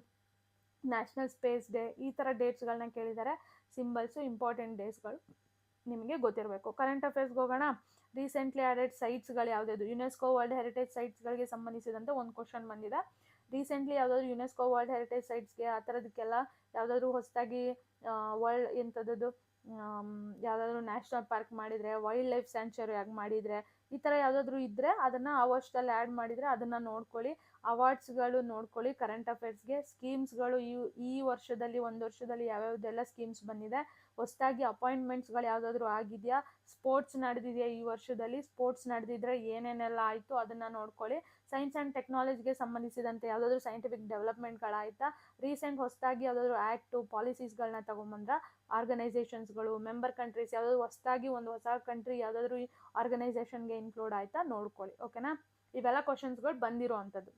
ನ್ಯಾಷನಲ್ ಸ್ಪೇಸ್ ಡೇ, ಈ ಥರ ಡೇಟ್ಸ್ಗಳನ್ನ ಕೇಳಿದ್ದಾರೆ. ಸಿಂಬಲ್ಸು, ಇಂಪಾರ್ಟೆಂಟ್ ಡೇಸ್ಗಳು ನಿಮಗೆ ಗೊತ್ತಿರಬೇಕು. ಕರೆಂಟ್ ಅಫೇರ್ಸ್ಗೆ ಹೋಗೋಣ. ರೀಸೆಂಟ್ಲಿ ಆಡೆಡ್ ಸೈಟ್ಸ್ಗಳು ಯಾವುದಾದ್ರು, ಯುನೆಸ್ಕೋ ವರ್ಲ್ಡ್ ಹೆರಿಟೇಜ್ ಸೈಟ್ಸ್ಗಳಿಗೆ ಸಂಬಂಧಿಸಿದಂತೆ ಒಂದು ಕ್ವಶನ್ ಬಂದಿದೆ. ರೀಸೆಂಟ್ಲಿ ಯಾವುದಾದ್ರು ಯುನೆಸ್ಕೋ ವರ್ಲ್ಡ್ ಹೆರಿಟೇಜ್ ಸೈಟ್ಸ್ಗೆ ಆ ಥರದಕ್ಕೆಲ್ಲ ಯಾವುದಾದ್ರೂ ಹೊಸದಾಗಿ ವರ್ಲ್ಡ್ ಎಂಥದ್ದು ಯಾವುದಾದ್ರೂ ನ್ಯಾಷನಲ್ ಪಾರ್ಕ್ ಮಾಡಿದರೆ, ವೈಲ್ಡ್ ಲೈಫ್ ಸ್ಯಾಂಕ್ಚುರಿ ಆಗಿ ಮಾಡಿದರೆ, ಈ ಥರ ಯಾವುದಾದ್ರೂ ಇದ್ದರೆ ಅದನ್ನು ಆ ವರ್ಷದಲ್ಲಿ ಆ್ಯಡ್ ಮಾಡಿದರೆ ಅದನ್ನು ನೋಡ್ಕೊಳ್ಳಿ. ಅವಾರ್ಡ್ಸ್ಗಳು ನೋಡ್ಕೊಳ್ಳಿ. ಕರೆಂಟ್ ಅಫೇರ್ಸ್ಗೆ ಸ್ಕೀಮ್ಸ್ಗಳು ಈ ವರ್ಷದಲ್ಲಿ, ಒಂದು ವರ್ಷದಲ್ಲಿ ಯಾವ್ಯಾವುದೆಲ್ಲ ಸ್ಕೀಮ್ಸ್ ಬಂದಿದೆ, ಹೊಸದಾಗಿ ಅಪಾಯಿಂಟ್ಮೆಂಟ್ಸ್ಗಳು ಯಾವುದಾದ್ರೂ ಆಗಿದೆಯಾ, ಸ್ಪೋರ್ಟ್ಸ್ ನಡೆದಿದೆಯಾ ಈ ವರ್ಷದಲ್ಲಿ, ಸ್ಪೋರ್ಟ್ಸ್ ನಡೆದಿದ್ರೆ ಏನೇನೆಲ್ಲ ಆಯಿತು ಅದನ್ನು ನೋಡ್ಕೊಳ್ಳಿ. ಸೈನ್ಸ್ ಆ್ಯಂಡ್ ಟೆಕ್ನಾಲಜಿಗೆ ಸಂಬಂಧಿಸಿದಂತೆ ಯಾವುದಾದ್ರೂ ಸೈಂಟಿಫಿಕ್ ಡೆವಲಪ್ಮೆಂಟ್ಗಳಾಯಿತಾ, ರೀಸೆಂಟ್ ಹೊಸದಾಗಿ ಯಾವುದಾದ್ರೂ ಆ್ಯಕ್ಟು, ಪಾಲಿಸೀಸ್ಗಳನ್ನ ತೊಗೊಂಬಂದ್ರೆ, ಆರ್ಗನೈಸೇಷನ್ಸ್ಗಳು, ಮೆಂಬರ್ ಕಂಟ್ರೀಸ್ ಯಾವುದಾದ್ರೂ ಹೊಸದಾಗಿ ಒಂದು ಹೊಸ ಕಂಟ್ರಿ ಯಾವುದಾದ್ರೂ ಆರ್ಗನೈಸೇಷನ್ಗೆ ಇನ್ಕ್ಲೂಡ್ ಆಯಿತಾ ನೋಡ್ಕೊಳ್ಳಿ. ಓಕೆನಾ, ಇವೆಲ್ಲ ಕ್ವಶನ್ಸ್ಗಳು ಬಂದಿರೋ ಅಂಥದ್ದು.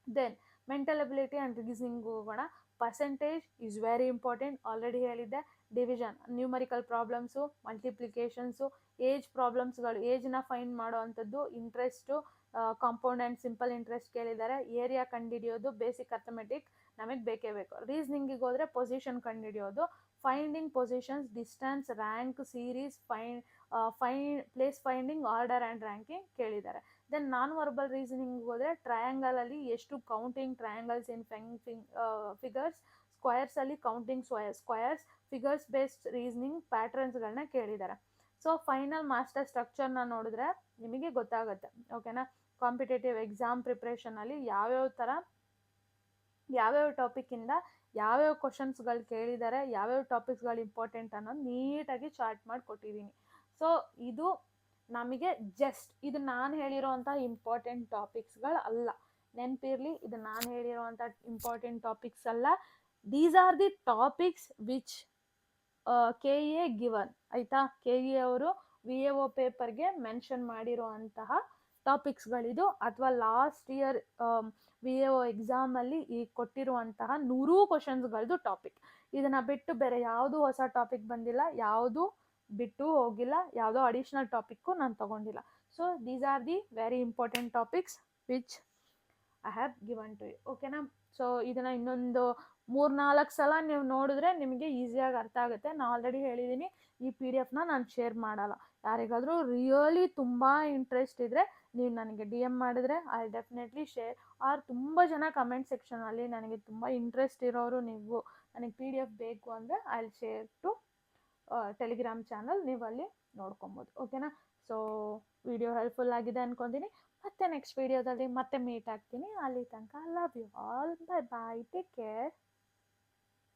Then mental ability and reasoning ಹೋಗೋಣ. Percentage is very important, already ಹೇಳಿದ್ದೆ. Division, numerical problems, multiplications, age ಪ್ರಾಬ್ಲಮ್ಸ್ಗಳು, ಏಜ್ನ ಫೈಂಡ್ ಮಾಡೋ ಅಂಥದ್ದು, interest, compound and simple interest ಕೇಳಿದ್ದಾರೆ. ಏರಿಯಾ ಕಂಡುಹಿಡಿಯೋದು, ಬೇಸಿಕ್ ಅರ್ಥಮೆಟಿಕ್ ನಮಗೆ ಬೇಕೇ ಬೇಕು. ರೀಸನಿಂಗಿಗೆ ಹೋದರೆ ಪೊಸಿಷನ್ ಕಂಡುಹಿಡಿಯೋದು, finding positions, distance, rank, series, place finding, order and ranking ಕೇಳಿದ್ದಾರೆ. ದೆನ್ ನಾನ್ ವರ್ಬಲ್ ರೀಸನಿಂಗ್ ಹೋದರೆ ಟ್ರಯಾಂಗಲಲ್ಲಿ ಎಷ್ಟು ಕೌಂಟಿಂಗ್ ಟ್ರಯಾಂಗಲ್ಸ್ ಇನ್ ಫಿಗರ್ಸ್, ಸ್ಕ್ವಯರ್ಸಲ್ಲಿ counting squares, figures based reasoning ಪ್ಯಾಟ್ರನ್ಸ್ಗಳನ್ನ ಕೇಳಿದ್ದಾರೆ. ಸೊ ಫೈನಲ್ ಮಾಸ್ಟರ್ ಸ್ಟ್ರಕ್ಚರ್ನ ನೋಡಿದ್ರೆ ನಿಮಗೆ ಗೊತ್ತಾಗುತ್ತೆ. ಓಕೆನಾ, ಕಾಂಪಿಟೇಟಿವ್ ಎಕ್ಸಾಮ್ ಪ್ರಿಪ್ರೇಷನಲ್ಲಿ ಯಾವ್ಯಾವ ಟಾಪಿಕ್ಕಿಂದ ಯಾವ್ಯಾವ ಕ್ವಶನ್ಸ್ಗಳು ಕೇಳಿದ್ದಾರೆ, ಯಾವ್ಯಾವ ಟಾಪಿಕ್ಸ್ಗಳು ಇಂಪಾರ್ಟೆಂಟ್ ಅನ್ನೋದು ನೀಟಾಗಿ ಚಾರ್ಟ್ ಮಾಡಿ ಕೊಟ್ಟಿದ್ದೀನಿ. ಸೊ ಇದು ನಮಗೆ ಇದು ನಾನು ಹೇಳಿರೋವಂಥ ಇಂಪಾರ್ಟೆಂಟ್ ಟಾಪಿಕ್ಸ್ಗಳು ಅಲ್ಲ, ನೆನಪಿರಲಿ, ಇದು ನಾನು ಹೇಳಿರೋವಂಥ ಇಂಪಾರ್ಟೆಂಟ್ ಟಾಪಿಕ್ಸ್ ಅಲ್ಲ. These are the topics which KEA given, ಆಯಿತಾ. KEA ಅವರು VAO ಪೇಪರ್ಗೆ ಮೆನ್ಷನ್ ಮಾಡಿರೋ ಅಂತಹ ಟಾಪಿಕ್ಸ್ಗಳಿದು, ಅಥವಾ ಲಾಸ್ಟ್ ಇಯರ್ VAO ಎಕ್ಸಾಮಲ್ಲಿ ಈ ಕೊಟ್ಟಿರುವಂತಹ 100 ಕ್ವಶನ್ಸ್ಗಳದ್ದು ಟಾಪಿಕ್. ಇದನ್ನು ಬಿಟ್ಟು ಬೇರೆ ಯಾವುದೂ ಹೊಸ ಟಾಪಿಕ್ ಬಂದಿಲ್ಲ, ಯಾವುದು ಬಿಟ್ಟು ಹೋಗಿಲ್ಲ, ಯಾವುದೋ ಅಡಿಷ್ನಲ್ ಟಾಪಿಕ್ಕು ನಾನು ತೊಗೊಂಡಿಲ್ಲ. So these are the very important topics which I have given to you. ಓಕೆನಾ, ಸೊ ಇದನ್ನು ಇನ್ನೊಂದು 3-4 ಸಲ ನೀವು ನೋಡಿದ್ರೆ ನಿಮಗೆ ಈಸಿಯಾಗಿ ಅರ್ಥ ಆಗುತ್ತೆ. ನಾನು ಆಲ್ರೆಡಿ ಹೇಳಿದ್ದೀನಿ, ಈ PDF ನಾನು ಶೇರ್ ಮಾಡಲ್ಲ. ಯಾರಿಗಾದರೂ ರಿಯಲಿ ತುಂಬ ಇಂಟ್ರೆಸ್ಟ್ ಇದ್ದರೆ ನೀವು ನನಗೆ ಡಿ ಎಮ್ ಮಾಡಿದ್ರೆ ಐ ಡೆಫಿನೆಟ್ಲಿ ಶೇರ್. ಆರ್ ತುಂಬ ಜನ ಕಮೆಂಟ್ ಸೆಕ್ಷನಲ್ಲಿ ನನಗೆ ತುಂಬ ಇಂಟ್ರೆಸ್ಟ್ ಇರೋರು ನೀವು ನನಗೆ PDF ಬೇಕು ಅಂದರೆ I will share to Telegram channel, ನೀವು ಅಲ್ಲಿ ನೋಡ್ಕೊಬೋದು. ಓಕೆನಾ? ಸೊ ವಿಡಿಯೋ ಹೆಲ್ಪ್ಫುಲ್ ಆಗಿದೆ ಅಂದ್ಕೊತೀನಿ. ಮತ್ತೆ ನೆಕ್ಸ್ಟ್ ವಿಡಿಯೋದಲ್ಲಿ ಮತ್ತೆ ಮೀಟ್ ಆಗ್ತೀನಿ. ಅಲ್ಲಿ ತನಕ love you all. Bye bye, take care.